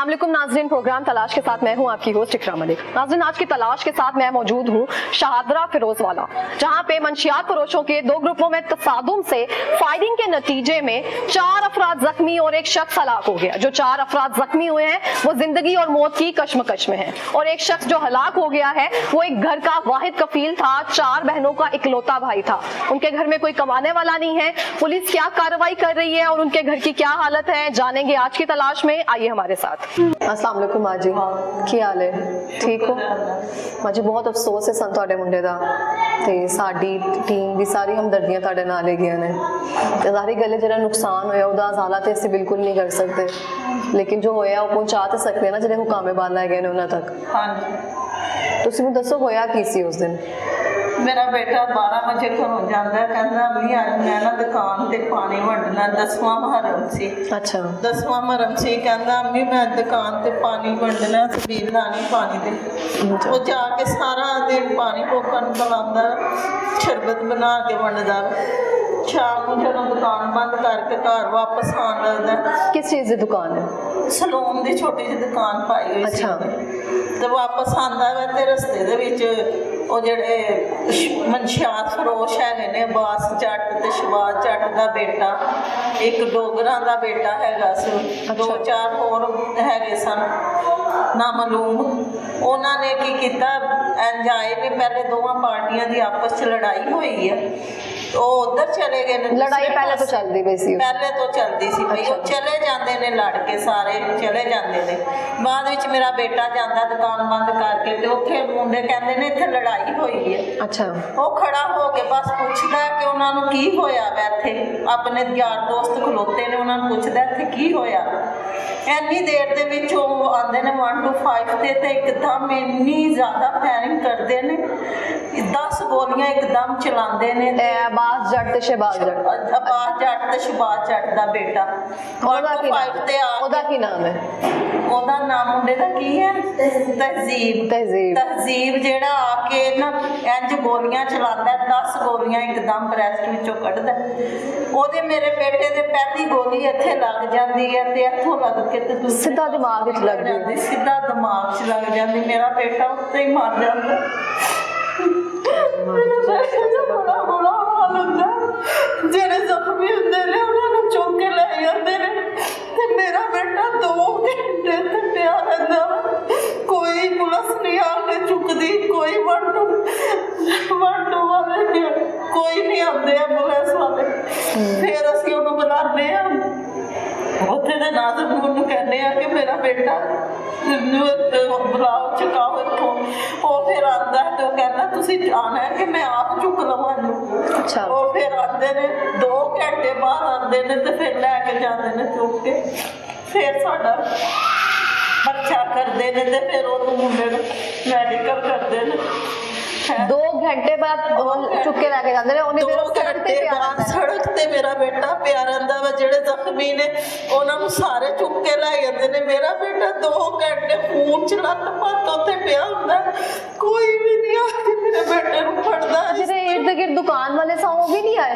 अस्सलाम वालेकुम नाज़रीन, प्रोग्राम तलाश के साथ मैं हूं आपकी होस्ट इकरा मलिक। नाज़रीन, आज की तलाश के साथ मैं मौजूद हूं शाहदरा फिरोजवाला, जहां पे मंशियात फरोशों के दो ग्रुपों में तसादुम से फायरिंग के नतीजे में 4 अफराद जख्मी और एक शख्स हलाक हो गया। जो 4 अफराद जख्मी हुए हैं वो जिंदगी और मौत की कश्मकश में है, और एक शख्स जो हलाक हो गया है वो एक घर का वाहिद कफील था, 4 बहनों का इकलौता भाई था। उनके घर में कोई कमाने वाला नहीं है। पुलिस क्या कार्रवाई कर रही है और उनके घर की क्या हालत है, जानेंगे आज की तलाश में। आइए हमारे साथ। अस्सलाम वालेकुम माँ जी, की हाल है? ठीक हो माँ जी? बहुत अफसोस है सन ਤੁਹਾਡੇ ਮੁੰਡੇ ਦਾ, ਤੇ ਸਾਡੀ ਟੀਮ ਦੀ ਸਾਰੀ ਹਮਦਰਦੀਆਂ ਤੁਹਾਡੇ ਨਾਲ ਹੈਗੀਆਂ ਨੇ। ਤੇ ਜ਼ਾਹਰੀ ਗੱਲ ਹੈ ਜਿਹੜਾ ਨੁਕਸਾਨ ਹੋਇਆ ਉਹਦਾ ਅਜ਼ਾਲਾ ਤੇ ਅਸੀਂ ਬਿਲਕੁਲ ਨਹੀਂ ਕਰ ਸਕਦੇ, ਲੇਕਿਨ ਜੋ ਹੋਇਆ ਉਹ ਪਹੁੰਚਾ ਤੇ ਸਕਦੇ ਨਾ ਜਿਹੜੇ ਹੁਕਾਮੇ ਬਾਲਾ ਹੈਗੇ ਨੇ ਉਹਨਾਂ ਤੱਕ। ਹਾਂਜੀ, ਤੁਸੀਂ ਮੈਨੂੰ ਦੱਸੋ ਹੋਇਆ ਕੀ ਸੀ ਉਸ ਦਿਨ? मेरा बेटा 12 बजे घरों जाता है, कहता अम्मी आज मैं ना दुकान ते पानी वंडना, 10वां मुहर्रम सी। अच्छा, 10वां मुहर्रम सी, कहता अम्मी मैं दुकान ते पानी वंडना, सबील लानी पानी दे। वो जाके सारा दिन पानी पोकन बनाता, शरबत बना के वंडदा। शाम को जब दुकान बंद करके घर वापस आन लगता। किस चीज़ की दुकान है? सलून की छोटी जी दुकान पाई हुई। अच्छा, तो वापस आंदा वा ते रस्ते दे विच ਉਹ ਜਿਹੜੇ ਮਨਸ਼ਿਆਤ ਫਰੋਸ਼ ਹੈਗੇ ਨੇ, ਬਾਸ ਜੱਟ ਤੇ ਸ਼ਬਾਜ਼ ਜੱਟ ਦਾ ਬੇਟਾ, ਇੱਕ ਡੋਗਰਾਂ ਦਾ ਬੇਟਾ ਹੈਗਾ ਸੀ, 2-4 ਹੋਰ ਹੈਗੇ ਸਨ ਨਾਮਾਲੂਮ। ਉਹਨਾਂ ਨੇ ਕੀ ਕੀਤਾ, ਇੰਜ ਆਏ ਨੇ, ਪਹਿਲੇ ਦੋਵਾਂ ਪਾਰਟੀਆਂ ਦੀ ਆਪਸ 'ਚ ਲੜਾਈ ਹੋਈ ਹੈ, ਉਹ ਉੱਧਰ ਚਲੇ ਗਏ ਨੇ। ਲੜਾਈ ਪਹਿਲੇ ਤੋਂ ਚੱਲਦੀ ਪਈ ਸੀ? ਪਹਿਲੇ ਤੋਂ ਚੱਲਦੀ ਸੀ ਪਈ। ਉਹ ਚਲੇ ਜਾਂਦੇ ਨੇ ਲੜ ਕੇ, ਸਾਰੇ ਚਲੇ ਜਾਂਦੇ ਨੇ। ਬਾਅਦ ਵਿੱਚ ਮੇਰਾ ਬੇਟਾ ਜਾਂਦਾ ਦੁਕਾਨ ਬੰਦ ਕਰਕੇ, ਤੇ ਉੱਥੇ ਮੁੰਡੇ ਕਹਿੰਦੇ ਨੇ ਇੱਥੇ ਲੜਾਈ ਹੋਈ ਹੈ। ਅੱਛਾ, ਉਹ ਖੜਾ ਹੋ ਕੇ ਬਸ ਪੁੱਛਦਾ ਕਿ ਉਹਨਾਂ ਨੂੰ ਕੀ ਹੋਇਆ ਵਾ ਇੱਥੇ। ਆਪਣੇ ਯਾਰ ਦੋਸਤ ਖਲੋਤੇ ਨੇ, ਉਹਨਾਂ ਨੂੰ ਪੁੱਛਦਾ ਇੱਥੇ ਕੀ ਹੋਇਆ। ਇੰਨੀ ਦੇਰ ਦੇ ਵਿੱਚ ਉਹ ਆਉਂਦੇ ਨੇ 1 to 5 ਤੇ ਇੱਕਦਮ ਇੰਨੀ ਜ਼ਿਆਦਾ ਫਾਇਰਿੰਗ ਕਰਦੇ ਨੇ, 10 ਗੋਲੀਆਂ ਇੱਕਦਮ ਚਲਾਉਂਦੇ ਨੇ। ਅਬਾਸ ਜੱਟ ਤੇ ਸ਼ਬਾਜ਼ ਜੱਟ, ਅਬਾਸ ਜੱਟ ਤੇ ਸ਼ਬਾਜ਼ ਜੱਟ ਦਾ ਬੇਟਾ। ਉਹਦਾ ਕੀ ਨਾਮ ਹੈ? ਉਹਦਾ ਨਾਮ ਮੁੰਡੇ ਦਾ ਕੀ ਹੈ? ਤਹਿਜ਼ੀਬ। ਤਹਿਜ਼ੀਬ ਜਿਹੜਾ ਆ ਕੇ ਨਾ ਇੰਜ ਗੋਲੀਆਂ ਚਲਾਉਂਦਾ, 10 ਗੋਲੀਆਂ ਇੱਕਦਮ ਬ੍ਰੈਸਟ ਵਿੱਚੋਂ ਕੱਢਦਾ। ਉਹਦੇ ਮੇਰੇ ਬੇਟੇ ਦੇ ਪਹਿਲੀ ਗੋਲੀ ਇੱਥੇ ਲੱਗ ਜਾਂਦੀ ਹੈ, ਤੇ ਇੱਥੋਂ ਲੱਗ ਕੇ ਤੇ ਸਿੱਧਾ ਦਿਮਾਗ ਵਿੱਚ ਲੱਗ ਜਾਂਦੀ, ਸਿੱਧਾ ਦਿਮਾਗ 'ਚ ਲੱਗ ਜਾਂਦੀ। ਮੇਰਾ ਬੇਟਾ ਉੱਤੇ ਹੀ ਮਰ ਜਾਂਦਾ। ਬੜਾ ਬੁਰਾ ਹਾਲ ਹੁੰਦਾ। ਜਿਹੜੇ ਜ਼ਖਮੀ ਹੁੰਦੇ ਨੇ ਉਹਨਾਂ ਨੂੰ ਚੁੱਕ ਕੇ ਲੈ ਜਾਂਦੇ ਨੇ, ਤੇ ਮੇਰਾ ਬੇਟਾ 2 ਘੰਟੇ ਤੇ ਪਿਆ ਰਹਿੰਦਾ। ਕੋਈ ਪੁਲਿਸ ਨਹੀਂ ਆ ਕੇ ਚੁੱਕਦੀ, ਕੋਈ ਵੰਡੂ ਵਾਲੇ ਕੋਈ ਨਹੀਂ ਆਉਂਦੇ ਐਂਬੂਲੈਂਸ ਵਾਲੇ। ਫਿਰ ਅਸੀਂ ਉਹਨੂੰ ਬੁਲਾਉਂਦੇ ਹਾਂ, ਉੱਥੇ ਦੇ ਨਾਜ਼ਮ ਨੂੰ ਕਹਿੰਦੇ ਆ ਕਿ ਮੇਰਾ ਬੇਟਾ ਬੁਲਾਓ, ਚੁਕਾਓ ਇੱਥੋਂ। ਉਹ ਫਿਰ ਆਉਂਦਾ ਤੇ ਉਹ ਕਹਿੰਦਾ ਤੁਸੀਂ ਆਉਣਾ ਹੈ ਕਿ ਮੈਂ ਆਪ ਚੁੱਕ ਲਵਾਂ ਇਹਨੂੰ। ਅੱਛਾ, ਉਹ ਫਿਰ ਆਉਂਦੇ ਨੇ, 2 ਘੰਟੇ ਬਾਅਦ ਆਉਂਦੇ ਨੇ, ਤੇ ਫਿਰ ਲੈ ਕੇ ਜਾਂਦੇ ਨੇ ਚੁੱਕ ਕੇ। ਫਿਰ ਸਾਡਾ ਬੱਚਾ ਕਰਦੇ ਨੇ, ਤੇ ਫਿਰ ਉਹਨੂੰ ਮੁੰਡੇ ਨੂੰ ਮੈਡੀਕਲ ਕਰਦੇ ਨੇ। 2 ਘੰਟੇ ਬਾਅਦ ਚੁੱਕ ਕੇ ਲੈ ਕੇ ਜਾਂਦੇ ਨੇ। ਉਹਨੇ 2 ਘੰਟੇ ਬਾਅਦ ਸੜਕ ਤੇ ਮੇਰਾ ਬੇਟਾ ਪਿਆ ਰਹਿੰਦਾ ਵਾ। ਜਿਹੜੇ ਜ਼ਖਮੀ ਨੇ ਉਹਨਾਂ ਨੂੰ ਸਾਰੇ ਚੁੱਕ ਕੇ ਲੈ ਜਾਂਦੇ ਨੇ। ਮੇਰਾ ਬੇਟਾ 2 ਘੰਟੇ ਖੂਨ ਚ ਲੱਤ-ਪੱਤ ਉੱਥੇ ਪਿਆ ਹੁੰਦਾ, ਕੋਈ ਵੀ ਨਹੀਂ ਆ ਕੇ ਮੇਰੇ ਬੇਟੇ ਨੂੰ ਫੜਦਾ। ਜਿਹੜੇ ਇਰਦ-ਗਿਰਦ ਦੁਕਾਨ ਵਾਲੇ ਸਨ ਉਹ ਵੀ ਨਹੀਂ ਆਏ?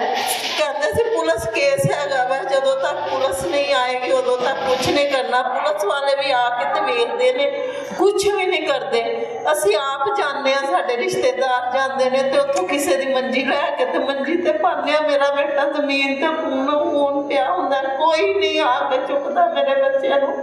ਕਹਿੰਦੇ ਸੀ ਪੁਲਿਸ ਕੇਸ ਹੈਗਾ ਵਾ, ਜਦੋਂ ਤੱਕ ਪੁਲਿਸ ਨਹੀਂ ਆਏਗੀ ਉਦੋਂ ਤੱਕ ਕੁਛ ਨਹੀਂ ਕਰਨਾ। ਪੁਲਿਸ ਵਾਲੇ ਵੀ ਆ ਕੇ ਤੇ ਵੇਖਦੇ ਨੇ, ਕੁਛ ਵੀ ਨਹੀਂ ਕਰਦੇ। ਅਸੀਂ ਆਪ ਜਾਂਦੇ ਹਾਂ, ਸਾਡੇ ਰਿਸ਼ਤੇਦਾਰ ਜਾਂਦੇ ਨੇ, ਤੇ ਉੱਥੋਂ ਕਿਸੇ ਦੀ ਮੰਜੀ ਲੈ ਕੇ ਤੇ ਮੰਜੀ ਤੇ ਪਾਉਂਦੇ ਹਾਂ। ਮੇਰਾ ਬੇਟਾ ਜ਼ਮੀਨ ਤੇ ਖੂਨ ਪਿਆ ਹੁੰਦਾ, ਕੋਈ ਨਹੀਂ ਆ ਕੇ ਚੁੱਕਦਾ ਮੇਰੇ ਬੱਚਿਆਂ ਨੂੰ।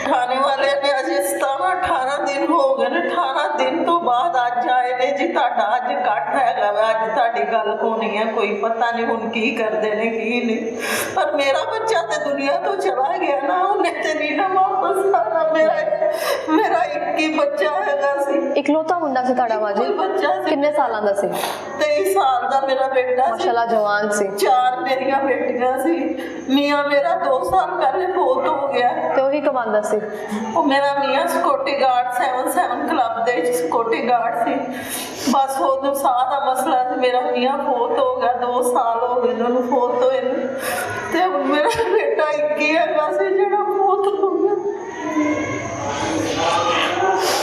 ਥਾਣੇ ਵਾਲੇ ਨੇ ਅਜੇ 17-18 ਦਿਨ ਹੋ ਗਏ ਨੇ, 18 ਦਿਨ ਤੋਂ ਬਾਅਦ ਅੱਜ ਆਏ ਨੇ ਜੀ ਤੁਹਾਡਾ ਅੱਜ ਇਕੱਠ ਹੈਗਾ ਵਾ, ਅੱਜ ਤੁਹਾਡੀ ਗੱਲ ਹੋਣੀ ਹੈ। ਕੋਈ ਪਤਾ ਨਹੀਂ ਹੁਣ ਕੀ ਕਰਦੇ ਨੇ ਕੀ ਨਹੀਂ। ਪਰ ਮੇਰਾ ਬੱਚਾ ਤੇ ਦੁਨੀਆ ਤੋਂ ਚਲਾ ਗਿਆ ਨਾ, ਉਹਨੇ ਤੇ ਨਹੀਂ ਨਾ ਵਾਪਸ ਆਉਣਾ। ਮੇਰਾ ਇੱਕ ਹੀ ਬੱਚਾ ਹੈਗਾ ਸੀ, ਇਕਲੌਤਾ ਮੁੰਡਾ ਸੀ ਤੁਹਾਡਾ ਮਾਜੀ? ਬੱਚਾ ਸੀ। ਕਿੰਨੇ ਸਾਲਾਂ ਦਾ ਸੀ? 23 ਸਾਲ ਦਾ ਮੇਰਾ ਬੇਟਾ ਸੀ। ਮਾਸ਼ਾਅੱਲਾ ਜਵਾਨ ਸੀ। 4 ਮੇਰੀਆਂ ਬੇਟੀਆਂ ਸੀ। ਮੀਆਂ ਮੇਰਾ 2 ਸਾਲ ਪਹਿਲੇ ਫੌਤ ਹੋ ਗਿਆ। ਤੇ ਉਹੀ ਕਮਾਉਂਦਾ ਸੀ? ਉਹ ਮੇਰਾ ਮੀਆਂ ਸਿਕਿਉਰਟੀ ਗਾਰਡ 77 ਕਲੱਬ ਦੇ ਵਿੱਚ ਸਿਕਿਉਰਟੀ ਗਾਰਡ ਸੀ। ਬਸ ਉਹਨੂੰ ਸਾਹ ਦਾ ਮਸਲਾ ਸੀ। ਮੇਰਾ ਮੀਆਂ ਫੌਤ ਹੋ ਗਿਆ, 2 ਸਾਲ ਹੋ ਗਏ ਉਹਨੂੰ ਫੌਤ ਹੋਏ ਨੂੰ, ਤੇ ਮੇਰਾ ਬੇਟਾ ਇੱਕ ਹੀ ਹੈਗਾ ਸੀ ਜਿਹੜਾ ਫੌਤ ਹੋ ਗਿਆ।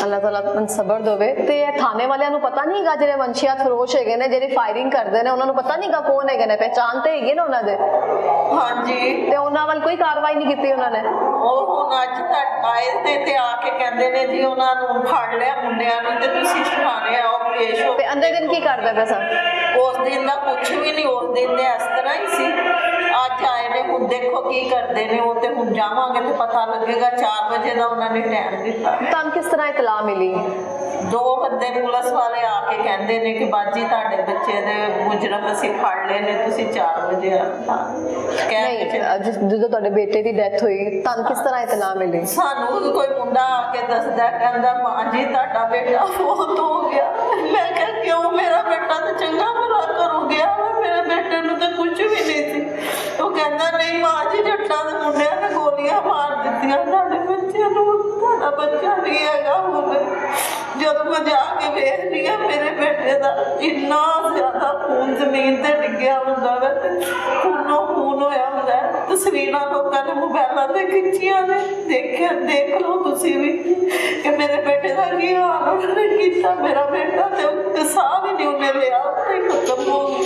अल्लाह ताला सबर देवे। ते थाने वालियां नूं पता नहीं गा जेरे वंशियात फरोश हैगे ने, जेरे फायरिंग करदे ने, उन्हां नूं पता नहीं गा कौन हैगे ने? पहचान ते हैगी ना उन्हां दे? हाँ जी। ते उन्हां वल कोई कार्रवाई नहीं कीती उन्हां ने? ਉਹ ਹੁਣ ਅੱਜ ਤੱਕ ਆਏ ਤੇ ਆ ਕੇ ਕਹਿੰਦੇ ਨੇ ਜੀ ਉਹਨਾਂ ਨੂੰ ਫੜ ਲਿਆ ਮੁੰਡਿਆਂ ਨੂੰ ਤੇ ਤੁਸੀਂ ਥਾਣੇ ਆਓ ਪੇਸ਼ ਹੋ। ਤੇ ਅੰਦਰ ਦਿਨ ਕੀ ਕਰਦਾ ਪਿਆ ਸਨ? ਉਸ ਦਿਨ ਦਾ ਕੁਛ ਵੀ ਨਹੀਂ, ਉਸ ਦਿਨ ਦੇ ਇਸ ਤਰ੍ਹਾਂ ਹੀ ਸੀ। ਅੱਜ ਆਏ ਨੇ, ਹੁਣ ਦੇਖੋ ਕੀ ਕਰਦੇ ਨੇ ਉਹ, ਤੇ ਹੁਣ ਜਾਵਾਂਗੇ ਤੇ ਪਤਾ ਲੱਗੇਗਾ। 4 ਵਜੇ ਦਾ ਉਹਨਾਂ ਨੇ ਟਾਈਮ ਦਿੱਤਾ। ਤੁਹਾਨੂੰ ਕਿਸ ਤਰ੍ਹਾਂ ਇਤਲਾਹ ਮਿਲੀ? 2 ਬੰਦੇ ਪੁਲਿਸ ਵਾਲੇ ਆ ਕੇ ਕਹਿੰਦੇ ਨੇ ਕਿ ਬਾਜੀ ਤੁਹਾਡੇ ਬੱਚੇ ਦੇ ਮੁਜਰਮ ਅਸੀਂ ਫੜ ਲਏ ਨੇ, ਤੁਸੀਂ 4 ਵਜੇ ਆਣਾ। ਨਹੀਂ, ਜਦੋਂ ਤੁਹਾਡੇ ਬੇਟੇ ਦੀ ਡੈਥ ਹੋਈ ਤੁਹਾਨੂੰ ਕਿਸ ਤਰ੍ਹਾਂ ਇਤਲਾਹ ਮਿਲੀ? ਸਾਨੂੰ ਕੋਈ ਮੁੰਡਾ ਆ ਕੇ ਦੱਸਦਾ, ਕਹਿੰਦਾ ਮਾਂ ਜੀ ਤੁਹਾਡਾ ਬੇਟਾ ਫੌਤ ਹੋ ਗਿਆ। ਮੈਂ ਕਿਹਾ ਕਿਉਂ? ਮੇਰਾ ਬੇਟਾ ਤਾਂ ਚੰਗਾ ਭਲਾ ਘਰੋਂ ਗਿਆ, ਮੇਰੇ ਬੇਟੇ ਨੂੰ ਤਾਂ ਕੁਝ ਵੀ ਨਹੀਂ ਸੀ। ਉਹ ਕਹਿੰਦਾ ਨਹੀਂ ਮਾਂ ਜੀ, ਜੱਟਾਂ ਦੇ ਮੁੰਡਿਆਂ ਨੇ ਗੋਲੀਆਂ ਮਾਰ ਦਿੱਤੀਆਂ ਤੁਹਾਡੇ ਬੱਚੇ ਨੂੰ, ਤੁਹਾਡਾ ਬੱਚਾ ਨਹੀਂ ਹੈਗਾ। ਹੁਣ ਜਦੋਂ ਮੈਂ ਜਾ ਕੇ ਵੇਖਦੀ ਹਾਂ ਮੇਰੇ ਬੇਟੇ ਦਾ ਇੰਨਾ ਜ਼ਿਆਦਾ ਖੂਨ ਜ਼ਮੀਨ ਤੇ ਡਿੱਗਿਆ ਹੁੰਦਾ ਵਾ ਤੇ ਖੂਨੋਂ ਖੂਨ ਹੋਇਆ ਹੁੰਦਾ। ਤਸਵੀਰਾਂ ਲੋਕਾਂ ਨੇ ਮੋਬਾਈਲਾਂ ਤੇ ਖਿੱਚੀਆਂ ਨੇ, ਦੇਖਿਆ, ਦੇਖ ਲਓ ਤੁਸੀਂ ਵੀ ਕਿ ਮੇਰੇ ਬੇਟੇ ਦਾ ਕੀ ਹਾਲ ਉਹਨਾਂ ਨੇ ਕੀਤਾ। ਮੇਰਾ ਬੇਟਾ ਤੇ ਸਾਹ ਵੀ ਨਹੀਂ ਉਹਨੇ ਲਿਆ, ਉੱਥੇ ਖਤਮ ਹੋ ਗਿਆ।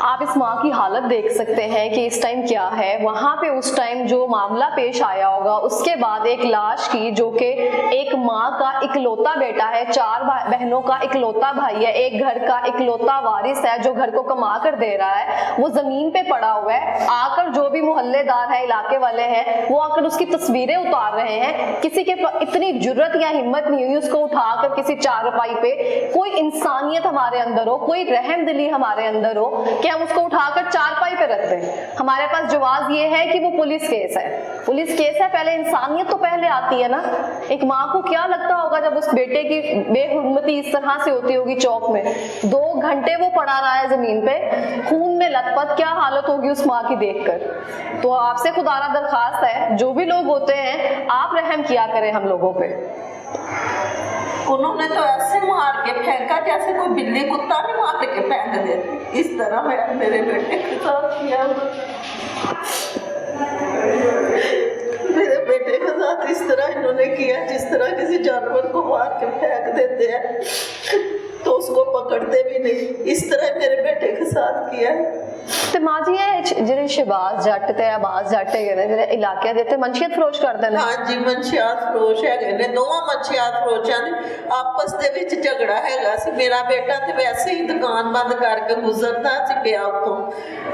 आप इस माँ की हालत देख सकते हैं कि इस टाइम क्या है। वहाँ पे उस टाइम जो मामला पेश आया होगा, उसके बाद एक लाश की, जो कि एक माँ का इकलौता बेटा है, 4 बहनों का इकलौता भाई है, एक घर का इकलौता वारिस है जो घर को कमा कर दे रहा है, वो जमीन पे पड़ा हुआ है। आकर जो भी मोहल्लेदार है, इलाके वाले हैं, वो आकर उसकी तस्वीरें उतार रहे हैं। किसी के इतनी जुर्रत या हिम्मत नहीं हुई उसको उठाकर किसी चारपाई पे, कोई इंसानियत हमारे अंदर हो, कोई रहम दिली हमारे अंदर हो कि हम उसको उठाकर चारपाई पे रख दें। हमारे पास जवाब ये है कि वो पुलिस केस है। पुलिस केस है, पहले इंसानियत तो पहले आती है ना। एक माँ को क्या लगता होगा जब उस बेटे की बेहुरमती इस तरह से होती होगी चौक में। 2 घंटे वो पड़ा रहा है जमीन पे, खून में लथपथ, क्या हालत होगी उस माँ की देखकर। तो आपसे खुदारा दरखास्त है, जो भी लोग होते हैं आप रहम किया करें हम लोगों पे। उन्होंने तो ऐसे मार के फेंका जैसे कोई बिल्ली कुत्ता नहीं मार के फेंक देती, इस तरह मैं मेरे बेटे के साथ किया। मेरे बेटे के साथ इस तरह इन्होंने किया जिस तरह किसी जानवर को मार के फेंक देते हैं तो उसको पकड़ते भी नहीं, इस तरह मेरे बेटे के साथ किया है। ਤੇ ਮਾਂ ਜੀ ਇਹ ਜਿਹੜੇ ਸ਼ਹਿਬਾਜ਼ ਜੱਟ ਤੇ ਆਬਾਜ਼ ਜੱਟ ਹੈਗੇ ਨੇ, ਜਿਹੜੇ ਇਲਾਕਿਆਂ ਦੇ ਤੇ ਮਨਸ਼ੀਅਤ ਫਰੋਸ਼ ਕਰਦੇ ਨੇ। ਹਾਂਜੀ, ਮਨਸ਼ੀਅਤ ਫਰੋਸ਼ ਹੈਗੇ ਨੇ, ਦੋਵਾਂ ਮਨਸ਼ੀਅਤ ਫਰੋਸ਼ਾਂ ਦੇ ਆਪਸ ਦੇ ਵਿੱਚ ਝਗੜਾ ਹੈਗਾ ਸੀ। ਮੇਰਾ ਬੇਟਾ ਤੇ ਵੈਸੇ ਹੀ ਦੁਕਾਨ ਬੰਦ ਕਰਕੇ ਗੁਜ਼ਰਦਾ ਸੀ ਪਿਆ, ਉੱਥੋਂ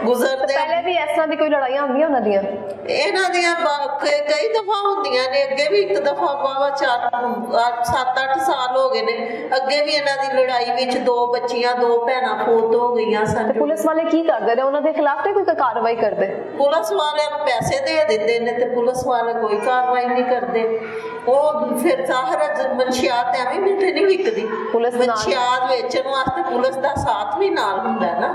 ਗੁਜ਼ਰਦੇ ਪਹਿਲੇ ਵੀ ਇਸ ਤਰ੍ਹਾਂ ਦੀ ਕੋਈ ਲੜਾਈਆਂ ਹੁੰਦੀਆਂ ਉਹਨਾਂ ਦੀਆਂ? ਇਹਨਾਂ ਦੀਆਂ ਕਈ ਦਫਾ ਹੁੰਦੀਆਂ ਨੇ, ਅੱਗੇ ਵੀ ਇੱਕ ਦਫਾ ਬਾਵਾ 7-8 ਸਾਲ ਹੋ ਗਏ ਨੇ, ਅੱਗੇ ਵੀ ਇਹਨਾਂ ਦੀ ਲੜਾਈ ਵਿੱਚ 2 ਬੱਚੀਆਂ 2 ਭੈਣਾਂ ਫੌਤ ਹੋ ਗਈਆਂ ਸਨ। ਪੁਲਿਸ ਵਾਲੇ ਕੀ ਕਰਦੇ ਨੇ, ਉਹਨਾਂ ਦੇ ਖਿਲਾਫ ਤੇ ਕੋਈ ਕਾਰਵਾਈ ਕਰਦੇ? ਪੁਲਿਸ ਵਾਲਿਆਂ ਨੂੰ ਪੈਸੇ ਦੇ ਦਿੰਦੇ ਨੇ ਤੇ ਪੁਲਿਸ ਵਾਲੇ ਕੋਈ ਕਾਰਵਾਈ ਨਹੀਂ ਕਰਦੇ। ਉਹ ਫਿਰ ਜ਼ਾਹਰ ਮਨਸ਼ੀਆਤ ਐਵੇਂ ਮਿੱਠੇ ਨਹੀਂ ਵਿਕਦੀ, ਮਨਸ਼ੀਆਤ ਵੇਚਣ ਵਾਸਤੇ ਪੁਲਿਸ ਦਾ ਸਾਥ ਵੀ ਨਾਲ ਹੁੰਦਾ ਨਾ,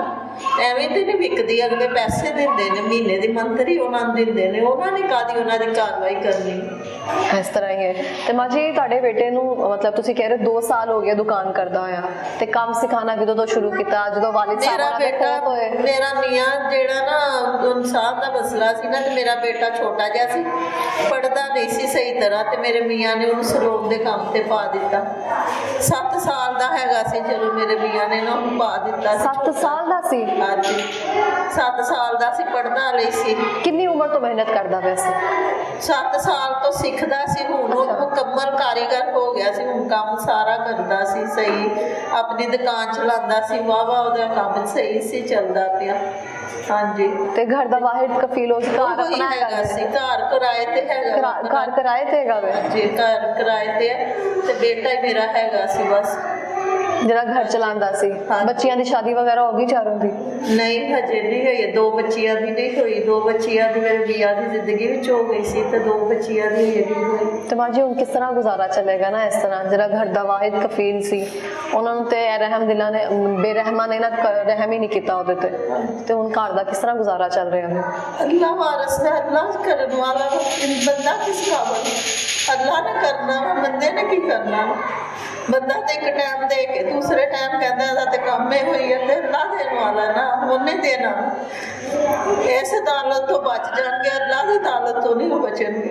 ਐਵੇਂ ਤੇ ਨਹੀਂ ਵਿਕਦੀ। ਅਗਲੇ ਪੈਸੇ ਦਿੰਦੇ ਨੇ, ਮਹੀਨੇ ਦੀ ਮੰਥਲੀ ਉਹਨਾਂ ਨੂੰ ਦਿੰਦੇ ਨੇ, ਉਹਨਾਂ ਨੇ ਕਾਹਦੀ ਉਹਨਾਂ ਦੀ ਕਾਰਵਾਈ ਕਰਨੀ। ਇਸ ਤਰ੍ਹਾਂ ਹੀ ਹੈ। ਤੇ ਮਾਂ ਜੀ ਤੁਹਾਡੇ ਬੇਟੇ ਨੂੰ ਮਤਲਬ ਤੁਸੀਂ ਕਹਿ ਰਹੇ 2 ਸਾਲ ਹੋ ਗਏ ਦੁਕਾਨ ਕਰਦਾ ਹੋਇਆ, ਤੇ ਕੰਮ ਸਿਖਾਣਾ ਜਦੋਂ ਤੋਂ ਸ਼ੁਰੂ ਕੀਤਾ, ਜਦੋਂ ਵਾਲਿਦ ਸਾਹਿਬ ਮੇਰਾ ਬੇਟਾ, ਮੇਰਾ ਮੀਆਂ ਜਿਹੜਾ ਨਾ ਇਨਸਾਨ ਦਾ ਮਸਲਾ ਸੀ ਨਾ, ਤੇ ਮੇਰਾ ਬੇਟਾ ਛੋਟਾ ਜਿਹਾ ਸੀ, ਪੜ੍ਹਦਾ ਨਹੀਂ ਸੀ ਸਹੀ ਤਰ੍ਹਾਂ, ਤੇ ਮੇਰੇ ਮੀਆਂ ਨੇ ਉਹਨੂੰ ਸਲੂਨ ਦੇ ਕੰਮ ਤੇ ਪਾ ਦਿੱਤਾ। 7 ਸਾਲ ਦਾ ਹੈਗਾ ਸੀ ਜਦੋਂ ਮੇਰੇ ਮੀਆਂ ਨੇ ਨਾ ਉਹਨੂੰ ਪਾ ਦਿੱਤਾ। 7 ਸਾਲ ਦਾ ਸੀ? ਹਾਂਜੀ, 7 ਸਾਲ ਦਾ ਸੀ, ਪੜ੍ਹਦਾ ਨਹੀਂ ਸੀ। ਕਿੰਨੀ ਉਮਰ ਤੋਂ ਮਿਹਨਤ ਕਰਦਾ ਪਿਆ ਸੀ? 7 ਸਾਲ ਤੋਂ ਸਿੱਖਦਾ ਸੀ, ਹੁਣ ਉਹ ਮੁਕੰਮਲ ਕਾਰੀਗਰ ਹੋ ਗਿਆ ਸੀ। ਹੁਣ ਕੰਮ ਸਾਰਾ ਕਰਦਾ ਸੀ ਸਹੀ, ਆਪਣੀ ਦੁਕਾਨ ਚਲਾਉਂਦਾ ਸੀ, ਵਾਹ ਉਹਦਾ ਕੰਮ ਸਹੀ ਸੀ ਚੱਲਦਾ ਪਿਆ। ਹਾਂਜੀ, ਤੇ ਘਰ ਦਾ ਵਾਹਿਦ ਕਫੀਲ ਹੋ ਸੀ? ਘਰ ਆਪਣਾ ਹੈਗਾ ਸੀ? ਘਰ ਕਿਰਾਏ ਤੇ ਹੈਗਾ। ਘਰ ਕਿਰਾਏ ਤੇ ਹੈਗਾ ਵੇ? ਹਾਂਜੀ, ਘਰ ਕਿਰਾਏ ਤੇ ਹੈ, ਤੇ ਬੇਟਾ ਹੀ ਮੇਰਾ ਹੈਗਾ ਸੀ ਬਸ, ਜਿਹੜਾ ਘਰ ਚਲਾਉਂਦਾ ਸੀ। ਬੱਚਿਆਂ ਦੀ ਸ਼ਾਦੀ ਵਗੈਰਾ ਹੋ ਗਈ ਚਾਰੋਂ ਦੀ? ਨਹੀਂ, ਹਜੇ ਨਹੀਂ ਹੋਈ। 2 ਬੱਚਿਆਂ ਦੀ ਨਹੀਂ ਹੋਈ, 2 ਬੱਚਿਆਂ ਦੀ ਮੇਰੇ ਵੀਆਂ ਦੀ ਜ਼ਿੰਦਗੀ ਵਿੱਚ ਹੋ ਗਈ ਸੀ, ਤੇ 2 ਬੱਚਿਆਂ ਦੀ ਇਹ ਵੀ ਹੋਈ। ਤੇ ਮਾਂ ਜੀ ਹੁਣ ਕਿਸ ਤਰ੍ਹਾਂ ਗੁਜ਼ਾਰਾ ਚੱਲੇਗਾ ਨਾ ਇਸ ਤਰ੍ਹਾਂ? ਜਿਹੜਾ ਘਰ ਦਾ ਵਾਹਿਦ ਕਫੀਲ ਸੀ, ਉਹਨਾਂ ਨੂੰ ਤੇ ਰਹਿਮ ਦਿਲਾਂ ਨੇ, ਬੇਰਹਿਮਾਂ ਨੇ ਨਾ ਰਹਿਮ ਹੀ ਨਹੀਂ ਕੀਤਾ ਉਹਦੇ ਤੇ ਹੁਣ ਘਰ ਦਾ ਕਿਸ ਤਰ੍ਹਾਂ ਗੁਜ਼ਾਰਾ ਚੱਲ ਰਿਹਾ ਹੈ? ਅੱਲਾਹ ਵਾਰਸ ਹੈ, ਅੱਲਾਹ ਕਰਨ ਵਾਲਾ, ਬੰਦਾ ਕਿਸ ਕਾਬਲ? ਅੱਲਾਹ ਨੇ ਕਰਨਾ, ਬੰਦੇ ਨੇ ਕੀ ਕਰਨਾ? ਬੰਦਾ ਤੇ ਇੱਕ ਟਾਈਮ ਦੇ ਕੇ ਦੂਸਰੇ ਟਾਈਮ ਕਹਿੰਦਾ ਇਹਦਾ ਤੇ ਕੰਮ ਹੀ ਹੋਈ ਹੈ, ਤੇ ਅੱਲਾਹ ਦੇਣ ਵਾਲਾ ਨਾ, ਉਹਨੇ ਦੇਣਾ। ਇਸ ਅਦਾਲਤ ਤੋਂ ਬਚ ਜਾਣਗੇ, ਅੱਲਾਹ ਦੀ ਅਦਾਲਤ ਤੋਂ ਨਹੀਂ ਉਹ ਬਚਣਗੇ।